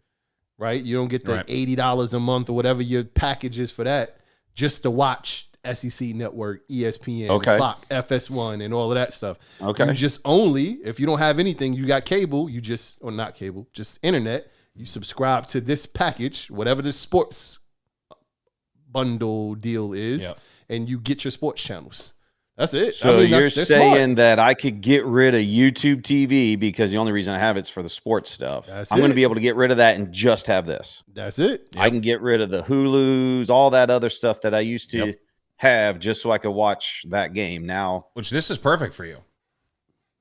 right? You don't get the $80 a month or whatever your package is for that, just to watch SEC Network, ESPN, Fox, FS1, and all of that stuff. Okay. You just only, if you don't have anything, you got cable, or not cable, just internet, you subscribe to this package, whatever the sports bundle deal is, and you get your sports channels. That's it. So you're saying that I could get rid of YouTube TV because the only reason I have it's for the sports stuff. I'm going to be able to get rid of that and just have this. That's it. Yep. I can get rid of the Hulus, all that other stuff that I used to have just so I could watch that game now. Which this is perfect for you.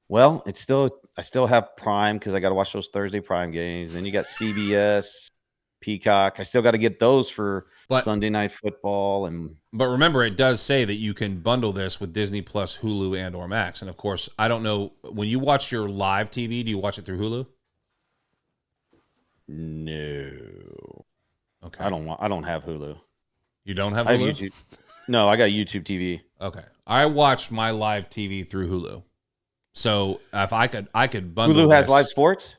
Well, I still have Prime because I got to watch those Thursday Prime games. Then you got CBS. Peacock. I still got to get those for But- Sunday Night Football. But remember, it does say that you can bundle this with Disney Plus, Hulu, and or Max. And of course, I don't know, when you watch your live TV, do you watch it through Hulu? No. Okay. I don't have Hulu. You don't have I have Hulu? YouTube. No, I got YouTube TV. Okay. I watch my live TV through Hulu. So if I could bundle Hulu has this- live sports?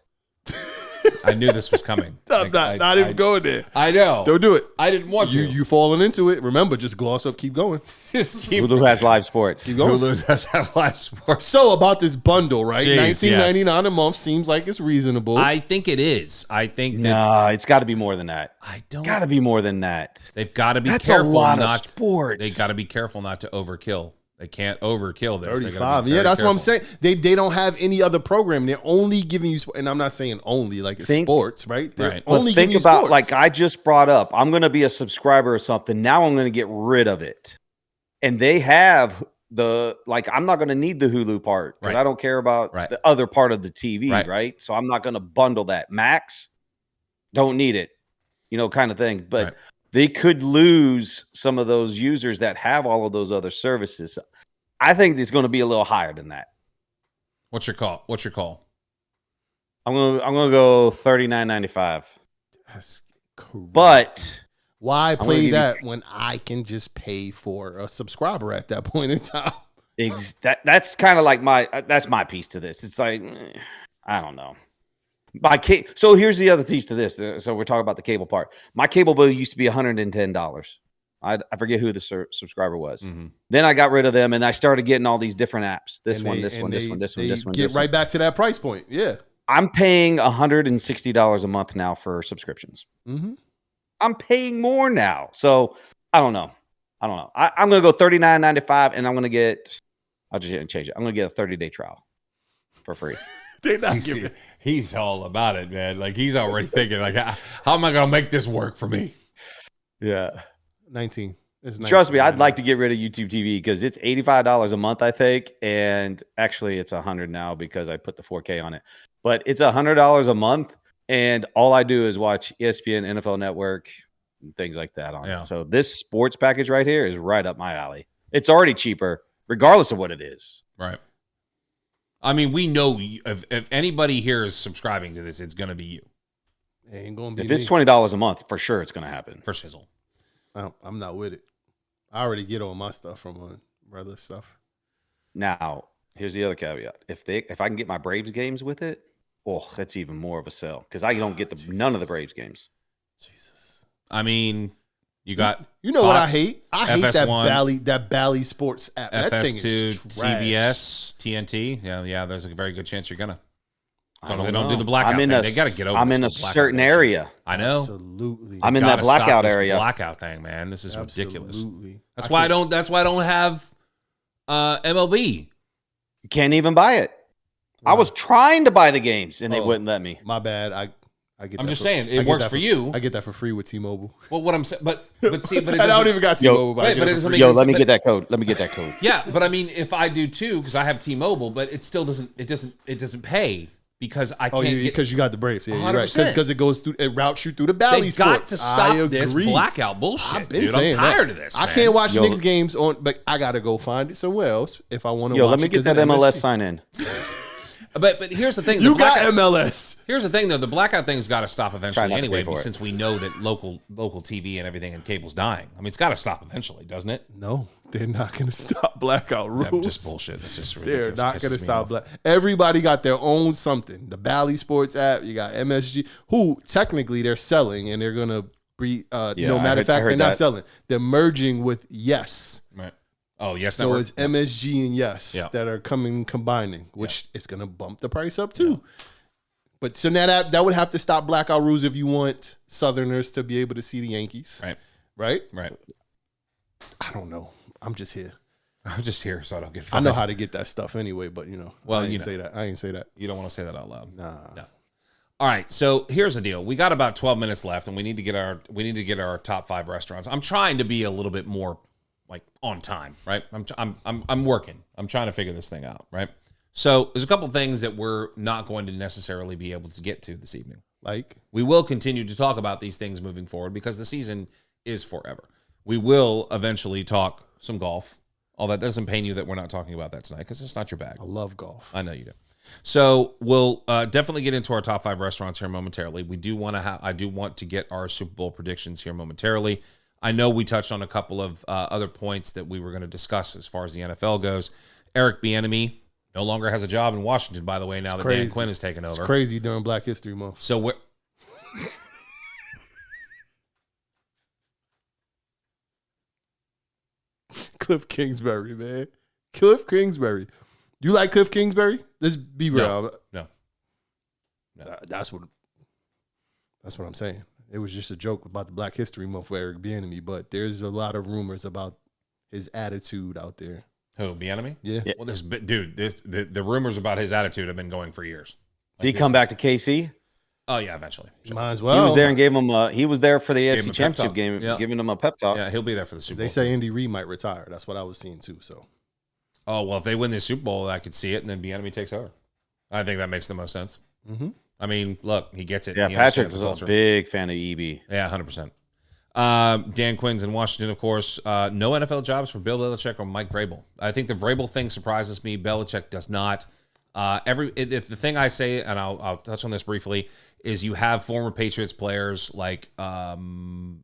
I knew this was coming. I'm not even going there. I know. Don't do it. I didn't want to. You falling into it. Remember, just gloss up, keep going. Just keep Hulu has live sports. Keep going. Hulu does have live sports. So about this bundle, right? Jeez, $19.99 a month seems like it's reasonable. I think it is. I think that Nah, it's got to be more than that. I don't. Got to be more than that. They've got to be That's careful a lot not. of sports. They got to be careful not to overkill. They can't overkill this. They gotta 35. be Yeah, very that's what I'm careful. saying. They don't have any other program. They're only giving you, and I'm not saying only like it's sports, right? They're Right. only But think giving you about, sports. like I just brought up, I'm going to be a subscriber or something. Now I'm going to get rid of it. And they have I'm not going to need the Hulu part because Right. I don't care about Right. the other part of the TV, Right. right? So I'm not going to bundle that. Max, don't need it, kind of thing. But Right. they could lose some of those users that have all of those other services. I think it's going to be a little higher than that. What's your call? I'm gonna go $39.95. That's crazy. But Why gonna play give you- that when I can just pay for a subscriber at that point in time? that's kind of like that's my piece to this. It's like I don't know. So here's the other piece to this. So we're talking about the cable part. My cable bill used to be $110. I forget who the subscriber was. Mm-hmm. Then I got rid of them and I started getting all these different apps. This And one, they- this and one, this they- one, this one, they this one. Get this right one. back to that price point. Yeah. I'm paying $160 a month now for subscriptions. Mm-hmm. I'm paying more now. So I don't know. I'm going to go $39.95 and I'll just change it. I'm going to get a 30-day trial for free. They're not giving. He's all about it, man. Like he's already thinking, like, how am I gonna make this work for me? Yeah. 19. It's Trust me, I'd 19.99. like to get rid of YouTube TV because it's $85 a month, I think. And actually it's $100 now because I put the 4K on it. But it's $100 a month. And all I do is watch ESPN, NFL Network, and things like that on Yeah. it. So this sports package right here is right up my alley. It's already cheaper, regardless of what it is. Right. I mean, we know if anybody here is subscribing to this, it's gonna be you It ain't gonna be If me. it's $20 a month, for sure it's going to happen. for shizzle. I'm not with it. I already get all my stuff from regular stuff. Now, here's the other caveat. If I can get my Braves games with it, that's even more of a sell because I don't get none of the Braves games. Jesus. I mean, you got You know what I Fox, hate? I hate that FS1, Bally Sports app. That thing FS2, is trash. CBS, TNT. Yeah. There's a very good chance you're gonna. As long as they don't don't do know. the blackout I'm in thing. a, They got to get over. I'm this in a whole blackout certain bullshit. area. I know. Absolutely. I'm in that Gotta stop blackout this area. Blackout thing, man. This is ridiculous. Absolutely. That's why I don't. That's why I don't have MLB. You can't even buy it. I was trying to buy the games and they Oh. wouldn't let me. My bad. I get. I'm that just for- saying I it get works that for you. I get that for free with T-Mobile. Well, what I'm saying, but see, but it I don't doesn't- even got Yo, T-Mobile. But I wait, get but it it for doesn't free. make Yo, sense, let me but- get that code. Let me get that code. Yeah, but I mean, if I do too, because I have T-Mobile, but it still doesn't pay because I Oh, can't yeah, get. because you got the Braves. Yeah, you're right. 100%. Because it goes through. It routes you through the Bally They Sports. got to stop I this agree. blackout bullshit, I've been dude. I'm saying that. tired of this. I man. can't watch Yo. Knicks games on, but I gotta go find it somewhere else if I want to. Yo, watch let me it get 'cause that of MLS MSG. sign in. But here's the thing: You the got blackout, MLS. Here's the thing, though: the blackout thing's got to stop Try eventually not to anyway, pay for it. since we know that local TV and everything and cable's dying. I mean, it's got to stop eventually, doesn't it? No, they're not gonna stop blackout rules. Yeah, just bullshit. That's just They're ridiculous. not Pisses gonna me stop off. black. Everybody got their own something. The Bally Sports app. You got MSG, who technically they're selling, and they're gonna be. Yeah, no I matter heard- of fact, I heard they're not that. selling. They're merging with Yes. Right. Oh yes, So network. it's MSG and Yes Yeah. that are combining, which is going to bump the price up too. But so now that would have to stop blackout rules if you want Southerners to be able to see the Yankees, right. right? Right. I don't know. I'm just here. I'm just here so I don't get. I Fired. know how to get that stuff anyway, but Well, I ain't you know. say that. I ain't say that. You don't want to say that out loud. Nah. No. All right, so here's the deal. We got about 12 minutes left, and we need to get our top 5 restaurants. I'm trying to be a little bit more like on time, right? I'm working. I'm trying to figure this thing out, right? So there's a couple things that we're not going to necessarily be able to get to this evening. Like, we will continue to talk about these things moving forward because the season is forever. We will eventually talk some golf. All that doesn't pain you that we're not talking about that tonight because it's not your bag. I love golf. I know you do. So we'll definitely get into our top 5 restaurants here momentarily. We do want to I do want to get our Super Bowl predictions here momentarily. I know we touched on a couple of other points that we were going to discuss as far as the NFL goes. Eric Bieniemy no longer has a job in Washington, by the way, now that Dan Quinn has taken over. It's crazy during Black History Month. So we're... Cliff Kingsbury, man. Cliff Kingsbury. You like Cliff Kingsbury? Let's be real. No. That's what I'm saying. It was just a joke about the Black History Month for Eric Bieniemy, but there's a lot of rumors about his attitude out there. Who, Bieniemy? Yeah. Well, the rumors about his attitude have been going for years. Did he come back to KC? Oh yeah, eventually. Sure. Might as well. He was there and gave him. He was there for the Gave him AFC a pep Championship talk. game, Yeah. giving him a pep talk. Yeah, he'll be there for the Super Bowl. They say Andy Reid might retire. That's what I was seeing too. So, oh well, if they win the Super Bowl, I could see it, and then Bieniemy takes over. I think that makes the most sense. mm-hmm. I mean, look, he gets it. Yeah, He Patrick understands is the a culture. big fan of EB. Yeah, 100%. Dan Quinn's in Washington, of course. No NFL jobs for Bill Belichick or Mike Vrabel. I think the Vrabel thing surprises me. Belichick does not. The thing I say, and I'll touch on this briefly, is you have former Patriots players like Gronk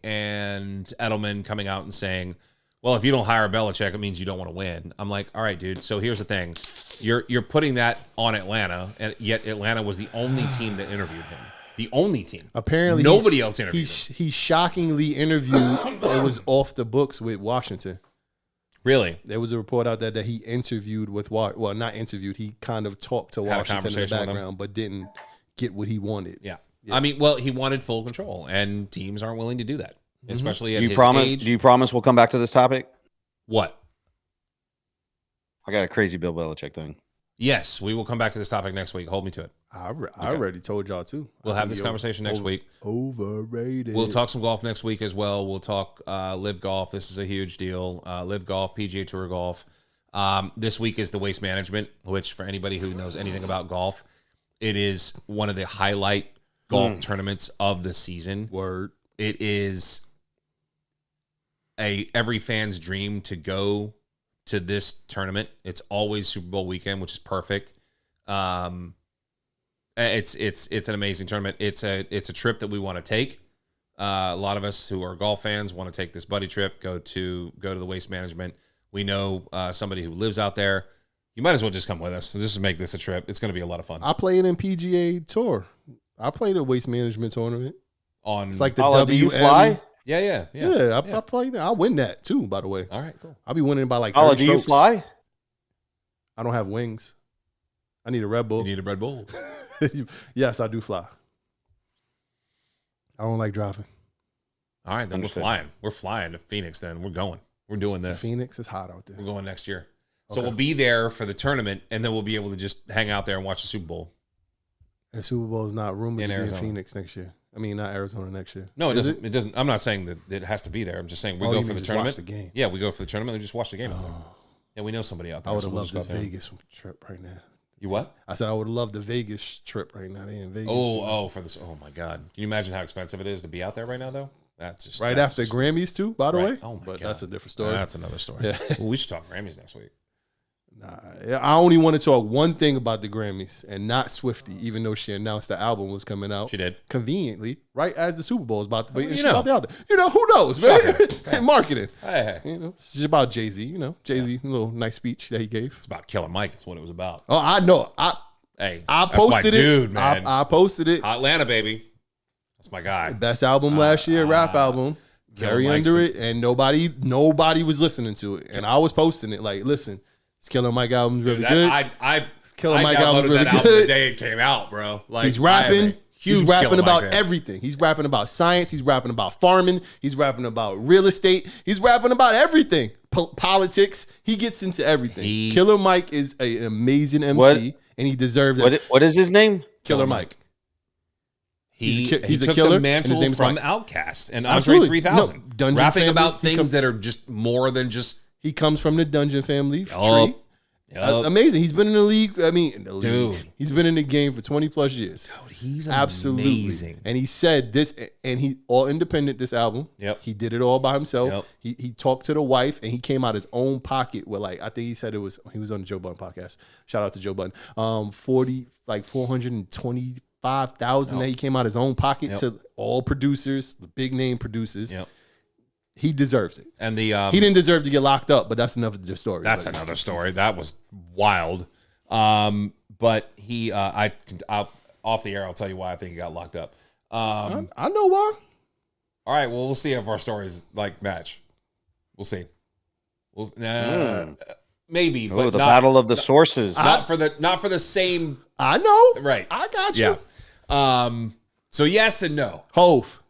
and Edelman coming out and saying, well, if you don't hire Belichick, it means you don't want to win. I'm like, all right, dude. So here's the thing. You're putting that on Atlanta, and yet Atlanta was the only team that interviewed him. The only team. Apparently, nobody else interviewed him. He shockingly interviewed. It was off the books with Washington. Really? There was a report out there that he interviewed with not interviewed. He kind of talked to Had a Washington in the conversation with background, but didn't get what he wanted. Yeah. I mean, well, he wanted full control, and teams aren't willing to do that, especially at Do his you age. promise we'll come back to this topic? What? I got a crazy Bill Belichick thing. Yes, we will come back to this topic next week. Hold me to it. I already told y'all too. We'll I have think this he conversation next week. Overrated. We'll talk some golf next week as well. We'll talk Live Golf. This is a huge deal. Live Golf, PGA Tour Golf. This week is the Waste Management, which for anybody who knows anything about golf, it is one of the highlight golf tournaments of the season. Word. It is every fan's dream to go to this tournament. It's always Super Bowl weekend, which is perfect. It's an amazing tournament. It's a trip that we want to take. A lot of us who are golf fans want to take this buddy trip, go to the Waste Management. We know somebody who lives out there. You might as well just come with us. Just make this a trip. It's going to be a lot of fun. I played in PGA Tour. I played a Waste Management tournament. It's like the Do you fly? Yeah. I played that. I win that too, by the way. All right, cool. I'll be winning by like 30 Paula, do you strokes. fly? I don't have wings. I need a Red Bull. You need a Red Bull. Yes, I do fly. I don't like driving. All right, then Understood. we're flying. We're flying to Phoenix. Then we're going. We're doing this. Phoenix is hot out there. We're going next year. So Okay. we'll be there for the tournament, and then we'll be able to just hang out there and watch the Super Bowl. And Super Bowl is not rumored In to be in Arizona. Phoenix next year. I mean, not Arizona next year. No, it Is doesn't. It doesn't. I'm not saying that it has to be there. I'm just saying we Oh, go you for mean the just tournament. watch the game? Yeah, we go for the tournament and just watch the game out there. Oh, Yeah, we know somebody out there. I would so have we'll loved just this go out there. Vegas trip right now. You what? I said I would have loved the Vegas trip right now. They in Vegas. For this. Oh my God! Can you imagine how expensive it is to be out there right now, though? That's just Right that's after just- Grammys too, by the Right. way. Oh my But God. that's a different story. That's another story. Yeah. Well, we should talk Grammys next week. Nah, I only want to talk one thing about the Grammys and not Swiftie, even though she announced the album was coming out. She did. Conveniently, right as the Super Bowl is about to be. You She's know. about to out there. You know, who knows, man? Shocker. Marketing. Hey, You know, it's just about Jay-Z. You know, Jay-Z, a little nice speech that he gave. it's about Killer Mike. It's what it was about. Oh, I know. I Hey, posted that's my it. dude, man. I posted it. Atlanta, baby. That's my guy. Best album last year, rap album. Killer Very Mike's under the- it, and nobody was listening to it. And I was posting it like, listen, this Killer Mike album's really Dude, good. I Killer Mike downloaded album's really that album the good. day it came out, bro. Like He's I am a rapping. huge He's rapping Killer about Mike fan. everything. He's rapping about science. He's rapping about farming. He's rapping about real estate. He's rapping about everything. Politics. He gets into everything. Killer Mike is an amazing MC, What? and he deserves it. What is his name? Killer Mike. He He's a took killer, the and his mantle name's from Mike. Outkast and Andre Absolutely. 3000. No, Dungeon rapping Family, about he things that are just more than just He comes from the Dungeon family Yup. tree. Amazing. He's been in the league. I mean, Dude. he's been in the game for 20 plus years. Dude, he's Absolutely. amazing. And he said this, and he all independent, this album. Yep. He did it all by himself. Yep. He talked to the wife, and he came out his own pocket with, like, I think he said he was on the Joe Budden podcast. Shout out to Joe Budden. 425,000 that he came out his own pocket to all producers, the big name producers. Yep. He deserves it. And the he didn't deserve to get locked up, but that's another story. That's another story. That was wild. But he, I'll off the air, I'll tell you why I think he got locked up. I know why. All right. Well, we'll see if our stories like match. We'll see. Maybe, but the not, battle of the sources. Not for the same. I know. Right. I got you. Yeah. So yes and no. Hove.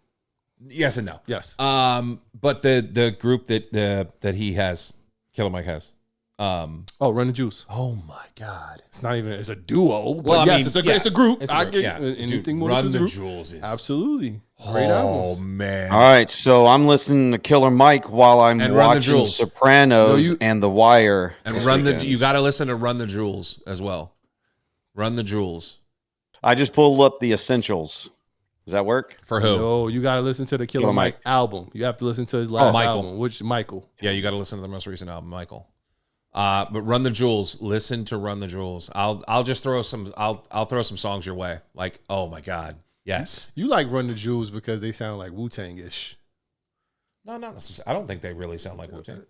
Yes and no. Yes. But the group that he has, Killer Mike has. Run the Juice. Oh my God. It's not even. It's a duo. But Well, I yes, mean, it's a group. It's a I group, get yeah. anything Dude, more Run than the group. Jewels is Absolutely. Great oh albums. man. All right, so I'm listening to Killer Mike while I'm And Run the watching Jewels. Sopranos and The Wire. And this Run weekend. you got to listen to Run the Jewels as well. Run the Jewels. I just pulled up the essentials. Does that work? For who? No, you got to listen to the Killer Mike album. You have to listen to his last Michael. album, which Michael. Yeah, you got to listen to the most recent album, Michael. But Run the Jewels. Listen to Run the Jewels. I'll just throw some. I'll throw some songs your way. Like, oh my God, yes. You like Run the Jewels because they sound like Wu-Tang-ish. No, not necessarily. I don't think they really sound like Wu-Tang.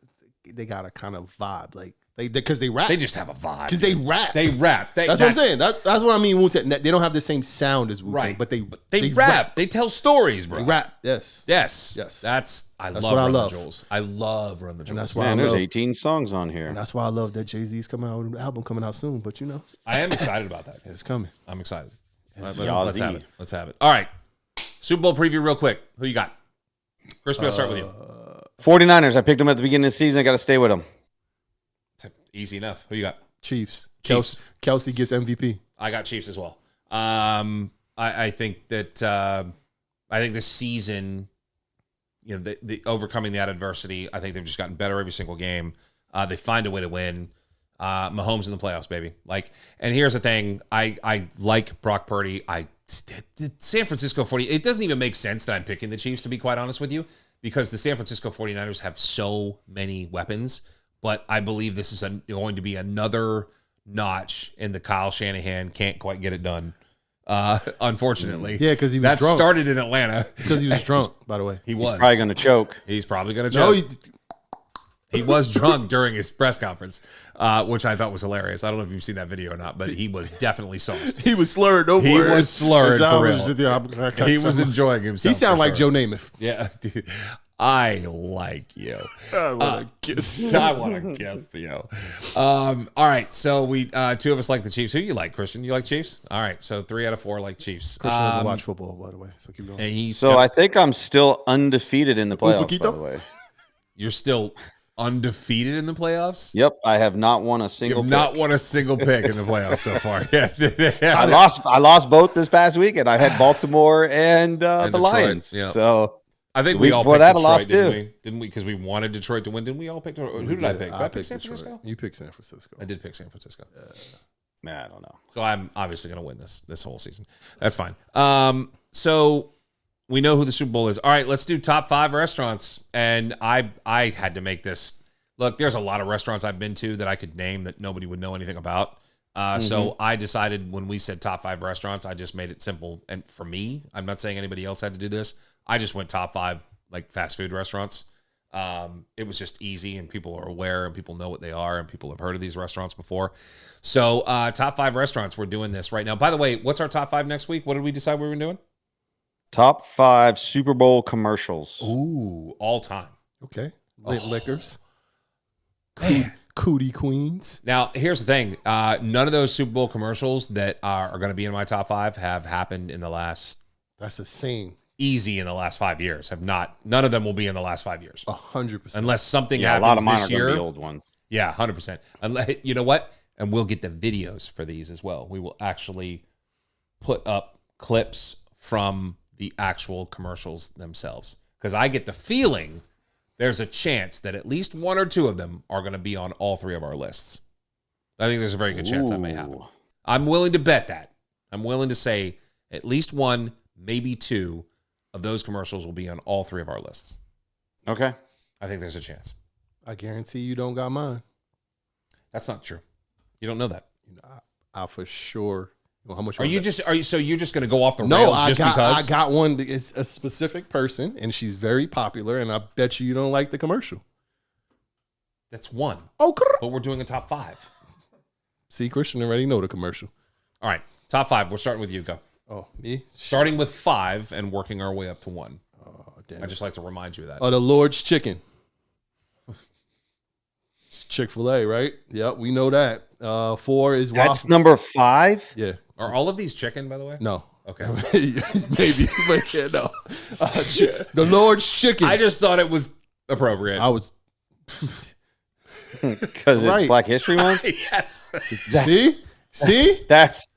They got a kind of vibe, like because they rap. They just have a vibe. Because they rap. They rap. That's what I'm saying. That's what I mean. Wu-Tang. They don't have the same sound as Wu-Tang, Right. but they rap. They tell stories, bro. They rap. Yes. Yes. That's I what love I Run love. the Jewels. I love Run the Jewels. And that's why Man, I there's love, 18 songs on here. and that's why I love that Jay-Z's coming out with an album coming out soon. But I am excited about that. it's coming. I'm excited. Let's Yazzie. have it. Let's have it. All right. Super Bowl preview real quick. Who you got? Crispy, I'll start with you. 49ers. I picked them at the beginning of the season. I got to stay with them. Easy enough. Who you got? Chiefs. Chiefs. Kelsey gets MVP. I got Chiefs as well. I think that I think this season, the overcoming that adversity, I think they've just gotten better every single game. They find a way to win. Mahomes in the playoffs, baby. And here's the thing: I like Brock Purdy. San Francisco 40. It doesn't even make sense that I'm picking the Chiefs, to be quite honest with you, because the San Francisco 49ers have so many weapons. But I believe this is going to be another notch in the Kyle Shanahan can't quite get it done. Unfortunately. Yeah, because he was that drunk. started in Atlanta. It's because he was drunk, by the way. He was. He's probably going to choke. He's probably going to No, choke. He was drunk during his press conference, which I thought was hilarious. I don't know if you've seen that video or not, but he was definitely sauced. he was slurred over. He was slurred for real. He He was enjoying himself. He sounded for like sure. Joe Namath. Yeah, dude. I like you. I want to kiss. I want to kiss you. All right, so we two of us like the Chiefs. Who you like, Christian? You like Chiefs? All right, so 3 out of 4 like Chiefs. Christian doesn't watch football, by the way, so keep going. And he's So I think I'm still undefeated in the playoffs, by poquito? the way. you're still undefeated in the playoffs. Yep, I have not won a single You've pick. not won a single pick in the playoffs so far. Yeah, I lost both this past week, and I had Baltimore and the Detroit, Lions. yeah. So I think The we week all before picked that, I Detroit, lost didn't too. we? Didn't we? Because we wanted Detroit to win. Didn't we all pick? Who did I pick? Did I pick San Detroit. Francisco? You picked San Francisco. I did pick San Francisco. I don't know. So I'm obviously going to win this whole season. That's fine. So we know who the Super Bowl is. All right, let's do top 5 restaurants. And I had to make this. Look, there's a lot of restaurants I've been to that I could name that nobody would know anything about. So I decided when we said top 5 restaurants, I just made it simple. And for me, I'm not saying anybody else had to do this. I just went top 5 like fast food restaurants. It was just easy, and people are aware, and people know what they are, and people have heard of these restaurants before. So top 5 restaurants, we're doing this right now. By the way, what's our top 5 next week? What did we decide we were doing? Top 5 Super Bowl commercials. Ooh, all time. Okay. Liquors. Man. Cootie Queens. Now, here's the thing. None of those Super Bowl commercials that are going to be in my top 5 have happened in the last, That's the same. easy in the last 5 years. Have not. None of them will be in the last 5 years. 100%. Unless something Yeah, a happens lot of mine this are going to year. be old ones. Yeah, 100%. Unless, you know what? And we'll get the videos for these as well. We will actually put up clips from the actual commercials themselves. Because I get the feeling there's a chance that at least 1 or 2 of them are going to be on all 3 of our lists. I think there's a very good chance that may happen. I'm willing to bet that. I'm willing to say at least one, maybe two of those commercials will be on all three of our lists. Okay. I think there's a chance. I guarantee you don't got mine. That's not true. You don't know that. I for sure. Well, how much? Are you just going to go off the No, rails just because? I got one. It's a specific person, and she's very popular, and I bet you don't like the commercial. That's one. Oh, but we're doing a top 5. See, Christian already know the commercial. All right, top 5. We're starting with you. Go. Oh, me? Starting with 5 and working our way up to 1. Oh, damn. I just like to remind you of that. Oh, the Lord's Chicken. It's Chick-fil-A, right? Yep, we know that. 4 is waffle. That's number 5? Yeah. Are all of these chicken, by the way? No. Okay. Maybe, but yeah, no. The Lord's Chicken. I just thought it was appropriate. I was. Because it's Black History Month? Yes. See? That's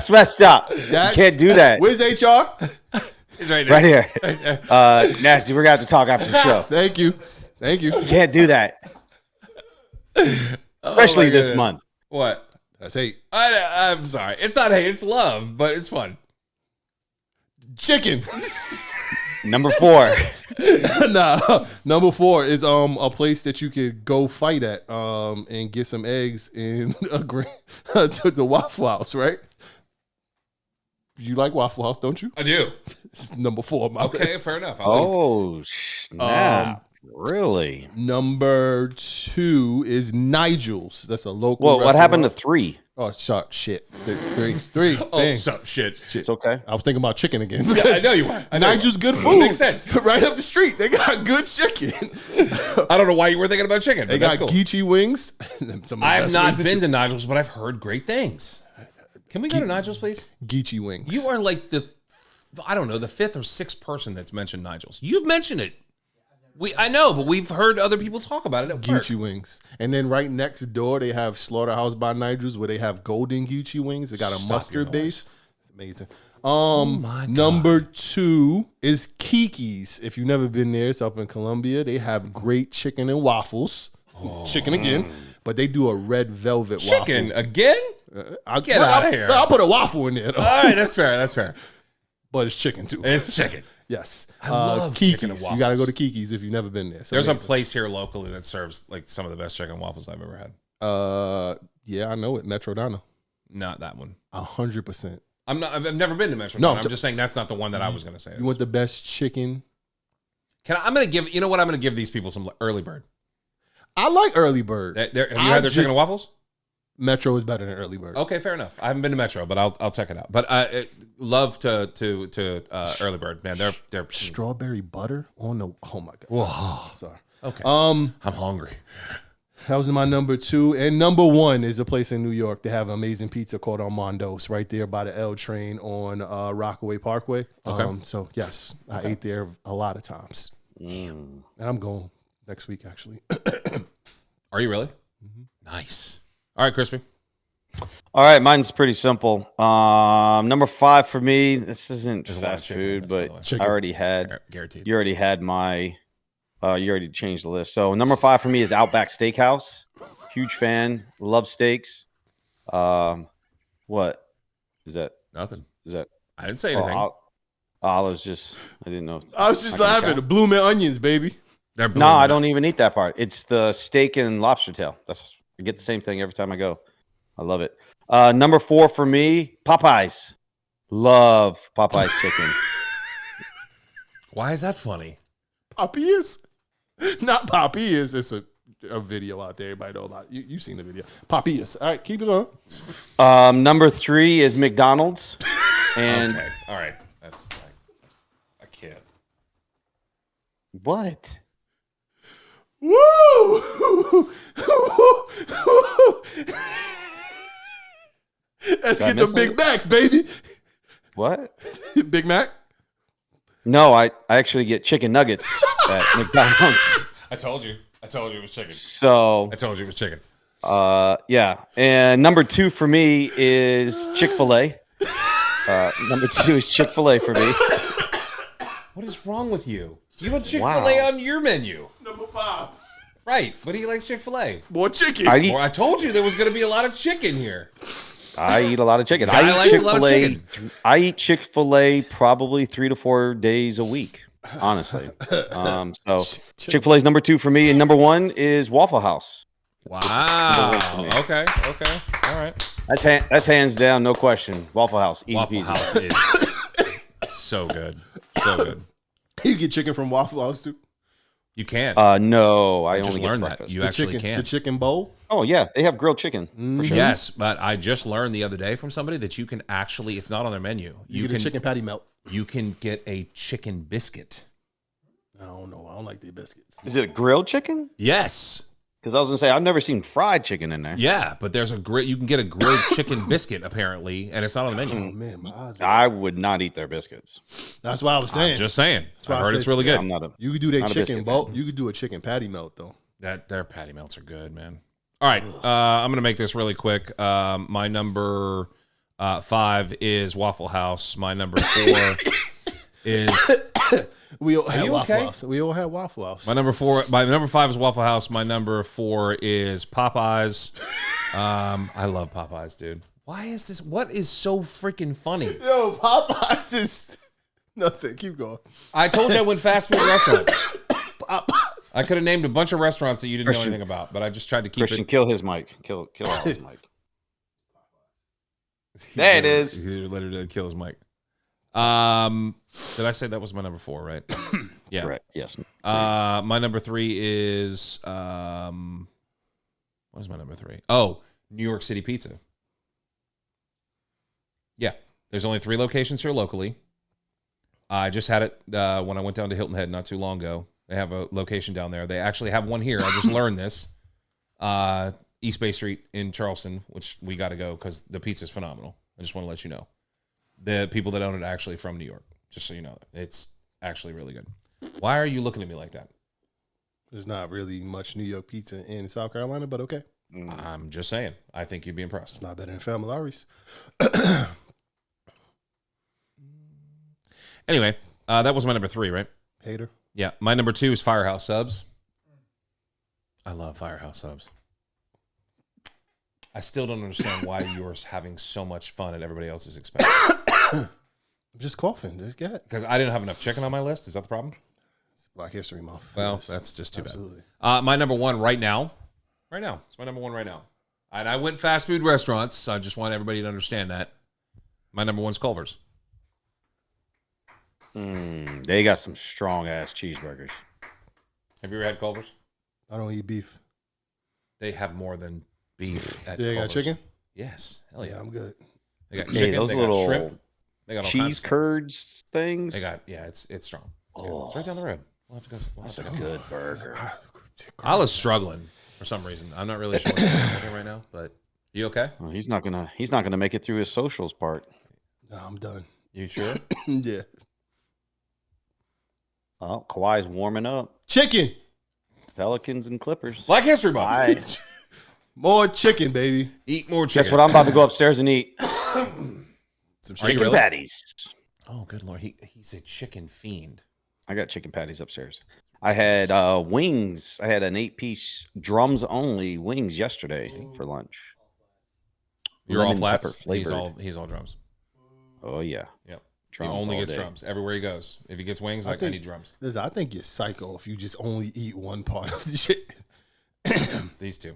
messed up. You can't do that. Where's HR? He's right there. Right here. Nasty, we're going to have to talk after the show. Thank you. You can't do that. Especially this month. What? That's hate. I'm sorry. It's not hate. It's love, but it's fun. Chicken. Number 4. Nah. Number 4 is a place that you could go fight at and get some eggs and to the Waffle House, right? You like Waffle House, don't you? I do. It's number 4 on my Okay, list. fair enough. Snap. Really? Number 2 is Nigel's. That's a local Well, what restaurant. happened to 3? Oh, shit. Three. Oh, Dang. shit. It's okay. I was thinking about chicken again. Yeah, I know you were. Nigel's good food. Makes sense. Right up the street. They got good chicken. I don't know why you were thinking about chicken. They But got that's cool. Geechee wings. I have not been to Nigel's, but I've heard great things. Can we go to Nigel's, please? Geechee wings. You are like the 5th or 6th person that's mentioned Nigel's. You've mentioned it. I know, but we've heard other people talk about it at work. Geechee wings. And then right next door, they have Slaughterhouse by Nigel's where they have golden Geechee wings. They got a mustard base. It's amazing. Number 2 is Kiki's. If you've never been there, it's up in Columbia. They have great chicken and waffles. Chicken again. But they do a red velvet Chicken waffle. again? Get out of here. I'll put a waffle in there. Though. All right, that's fair. But it's chicken too. It's chicken. Yes. I love Kiki's. chicken and waffles. You got to go to Kiki's if you've never been there. There's a place here locally that serves like some of the best chicken and waffles I've ever had. Yeah, I know it. Metro Dino. Not that one. 100%. I've never been to Metro. No, I'm just saying that's not the one that I was going to say. You want the best chicken? I'm going to give. You know what? I'm going to give these people some early bird. I like Early Bird. Have you had their chicken and waffles? Metro is better than Early Bird. Okay, fair enough. I haven't been to Metro, but I'll check it out. But love to Early Bird, man. They're Strawberry butter on the. Oh my god. Whoa. Sorry. Okay. I'm hungry. That was my number 2, and number 1 is a place in New York. They have amazing pizza called Armando's right there by the L train on Rockaway Parkway. Okay. So yes, I ate there a lot of times, and I'm going next week actually. Are you really? Mm-hmm. Nice. All right, Crispy. All right, mine's pretty simple. Number 5 for me. This isn't There's a lot of fast chicken food, in this, by the way. but Chicken. I already had. Guaranteed. You already had my. You already changed the list. So number 5 for me is Outback Steakhouse. Huge fan. Love steaks. What is that? Nothing. Is that? I didn't say anything. I was just. I didn't know. I was just laughing. The blooming onions, baby. They're No, I don't even eat that part. It's the steak and lobster tail. I get the same thing every time I go. I love it. Number 4 for me, Popeyes. Love Popeyes chicken. Why is that funny? Poppy is not Poppy is. It's a video out there. Everybody know about. You've seen the video. Poppy is. All right, keep it going. Number 3 is McDonald's. And Okay. All right. That's like I can't. what? Woo! Let's get the Big Macs, baby. What? Big Mac. No, I actually get chicken nuggets at McDonald's. I told you it was chicken. So I told you it was chicken. yeah. And number 2 for me is Chick-fil-A. Number 2 is Chick-fil-A for me. What is wrong with you? You have Chick-fil-A on your menu. Number 5. Right, but he likes Chick-fil-A. More chicken. I told you there was going to be a lot of chicken here. I eat a lot of chicken. Guy I likes eat a lot of Chick-fil-A. chicken. I eat Chick-fil-A probably 3 to 4 days a week, honestly. So Chick-fil-A is number 2 for me, and number 1 is Waffle House. Wow. Okay. All right. That's hands down, no question. Waffle House. Easy Waffle peasy. House is so good. So good. You get chicken from Waffle House too. You can. No, I just only get learned that. breakfast. You actually can. The chicken bowl. Oh yeah, they have grilled chicken. For sure. Yes, but I just learned the other day from somebody that you can actually, it's not on their menu. You get a chicken patty melt. You can get a chicken biscuit. I don't know. I don't like the biscuits. Is it a grilled chicken? Yes. Because I was gonna say I've never seen fried chicken in there. Yeah, but there's you can get a grilled chicken biscuit apparently, and it's not on the menu. Oh man, my eyes. I would not eat their biscuits. That's what I was saying. I'm just saying. why I I heard said- it's really good. I'm not a. You could do their Not a chicken biscuit bowl. fan. You could do a chicken patty melt though. That their patty melts are good, man. All right, I'm gonna make this really quick. My number 5 is Waffle House. My number 4 is We all had you Waffle okay? House. We all had Waffle House. my number 4. My number 5 is Waffle House. My number 4 is Popeyes. I love Popeyes, dude. Why is this? What is so freaking funny? Yo, Popeyes is nothing. Keep going. I told you I went fast food restaurants. Popeyes. I could have named a bunch of restaurants that you didn't know anything about, but I just tried to keep Christian, it. kill his mic. Kill Al's mic. There it is. He literally kill his mic. Did I say that was my number 4, right? Yeah. Correct. Yes. My number 3 is what is my number 3? Oh, New York City Pizza. Yeah, there's only 3 locations here locally. I just had it when I went down to Hilton Head not too long ago. They have a location down there. They actually have one here. I just learned this. East Bay Street in Charleston, which we got to go because the pizza is phenomenal. I just want to let you know. The people that own it are actually from New York, just so you know. It's actually really good. Why are you looking at me like that? There's not really much New York pizza in South Carolina, but okay. I'm just saying. I think you'd be impressed. It's not better than Familari's. Anyway, that was my number 3, right? Hater. Yeah. My number 2 is Firehouse Subs. I love Firehouse Subs. I still don't understand why you're having so much fun at everybody else's expense. I'm just coughing. Just get it. Because I didn't have enough chicken on my list. Is that the problem? It's Black History Month. Well, Yes. that's just too Absolutely. bad. My number 1 right now. It's my number 1 right now. And I went fast food restaurants. So I just want everybody to understand that. My number 1's Culver's. They got some strong ass cheeseburgers. Have you ever had Culver's? I don't eat beef. They have more than beef at Yeah, you got Culver's. chicken? Yes. Hell Yeah, yeah. I'm good. They got Hey, chicken. those they little got shrimp. They got all kinds of cheese stuff. curds things. They got, yeah, it's strong. It's, good. It's right down the road. We'll have to go. That's a good burger. Ala's struggling for some reason. I'm not really sure what's going on with him right now, but you okay? Well, he's not gonna make it through his socials part. No, I'm done. You sure? Yeah. Oh, Kawhi's warming up. Chicken. Pelicans and Clippers. Black History Month. More chicken, baby. Eat more chicken. Guess what? I'm about to go upstairs and eat Some Are you chicken really? patties. Oh, good Lord. He's a chicken fiend. I got chicken patties upstairs. I had wings. I had an 8-piece drums only wings yesterday for lunch. You're all Lemon flats. pepper flavored. He's all drums. Oh yeah. Yep. Drums he only all gets day. drums everywhere he goes. If he gets wings, I think- need drums. Listen, I think you're psycho if you just only eat one part of the shit. It's these two.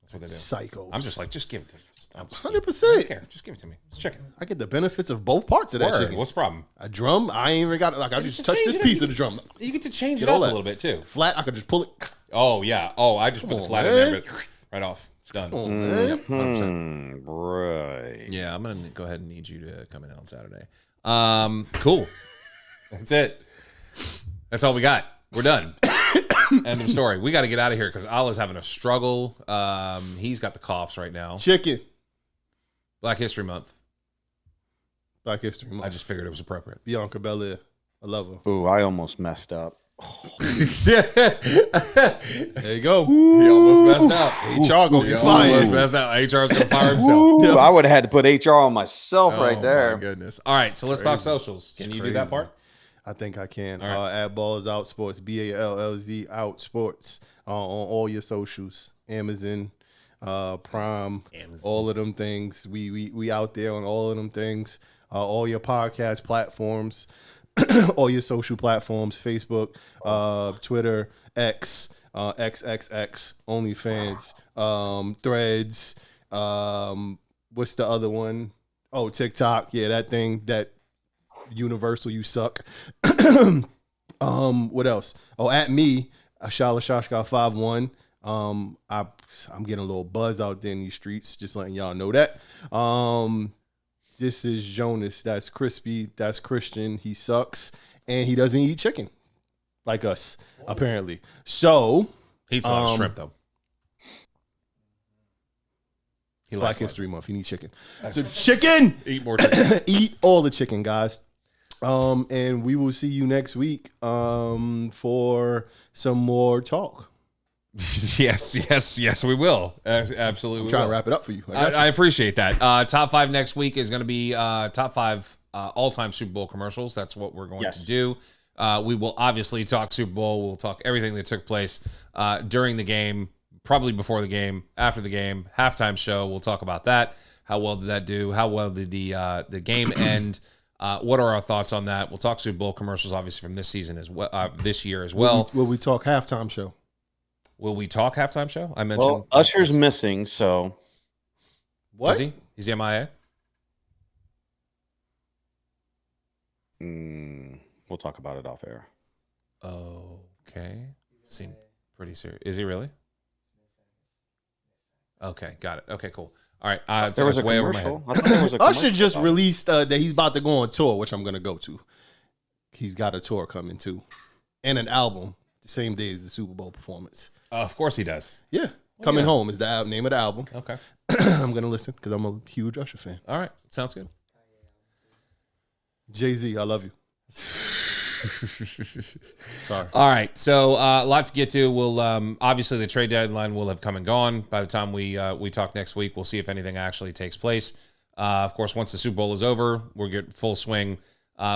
That's what they do. Psycho. I'm just like, just give it to me. I'm just, 100%. I don't care. Just give it to me. It's chicken. I get the benefits of both parts of that Word. chicken. What's the problem? A drum, I ain't even got it. Like, I just just touched change this it. piece of the drum. You get to change Get it all up a that. little bit too. Flat, I could just pull it. Oh yeah. Oh, I just put the on, flat in man. there, but right off. Done. Come on, man. Yep, 100%. Right. Yeah, I'm gonna go ahead and need you to come in on Saturday. Cool. That's it. That's all we got. We're done. End of story. We got to get out of here because Ala's having a struggle. He's got the coughs right now. Chicken. Black History Month. Black History Month. I just figured it was appropriate. Bianca Belair. I love her. Ooh, I almost messed up. There you go. He almost messed out. HR gonna He get almost fired. messed out. HR's gonna fire himself. Ooh, I would have had to put HR on myself Oh, right there. my goodness. All right, so let's talk socials. Can you do that part? I think I can. All right. At BallzOut Sports, BALLZ Out Sports, on all your socials, Amazon, Prime, all of them things. We out there on all of them things. All your podcast platforms, all your social platforms, Facebook, Twitter, X, XXX, OnlyFans, Threads. What's the other one? Oh, TikTok. Yeah, that thing, that universal, you suck. What else? Oh, at me, Ashala Shashka 51. I'm getting a little buzz out there in these streets, just letting y'all know that. This is Jonas. That's Crispy. That's Christian. He sucks. And he doesn't eat chicken like us, apparently. So He eats a lot of shrimp, though. He Black likes History Month. He needs chicken. So chicken! Eat more chicken. Eat all the chicken, guys. And we will see you next week for some more talk. Yes, we will. Absolutely. I'm trying to wrap it up for you. I appreciate that. Top 5 next week is going to be top 5 all-time Super Bowl commercials. That's what we're going to do. We will obviously talk Super Bowl. We'll talk everything that took place during the game, probably before the game, after the game, halftime show. We'll talk about that. How well did that do? How well did the game end? What are our thoughts on that? We'll talk Super Bowl commercials, obviously, from this season as well, this year as well. Will we talk halftime show? Will we talk halftime show? I mentioned. Well, Usher's missing, so What? Is he? He's MIA. we'll talk about it off air. Okay. Seem pretty serious. Is he really? Okay, got it. Okay, cool. All right. There was a way over my head. commercial. I thought there was a Usher commercial just about it. released that he's about to go on tour, which I'm going to go to. He's got a tour coming too. And an album the same day as the Super Bowl performance. Of course he does. Yeah. Coming yeah. Home is the name of the album. Okay. I'm going to listen because I'm a huge Usher fan. All right. Sounds good. Jay-Z, I love you. Sorry. All right. So a lot to get to. We'll obviously the trade deadline will have come and gone by the time we talk next week. We'll see if anything actually takes place. Of course, once the Super Bowl is over, we'll get full swing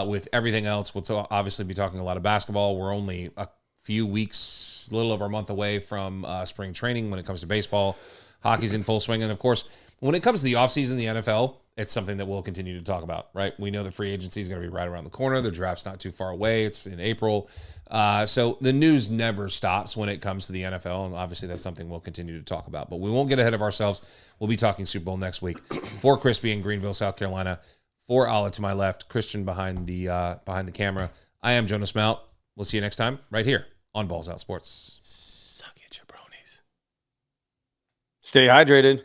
with everything else. We'll obviously be talking a lot of basketball. We're only a few weeks, a little over a month away from spring training when it comes to baseball. Hockey's in full swing. And, of course, when it comes to the offseason in the NFL, it's something that we'll continue to talk about, right? We know the free agency is going to be right around the corner. The draft's not too far away. It's in April. So the news never stops when it comes to the NFL, and obviously that's something we'll continue to talk about. But we won't get ahead of ourselves. We'll be talking Super Bowl next week. For Crispy in Greenville, South Carolina, for Allah to my left, Christian behind the camera, I am Jonas Mount. We'll see you next time right here on BallzOut Sports. Suck it, jabronis. Stay hydrated.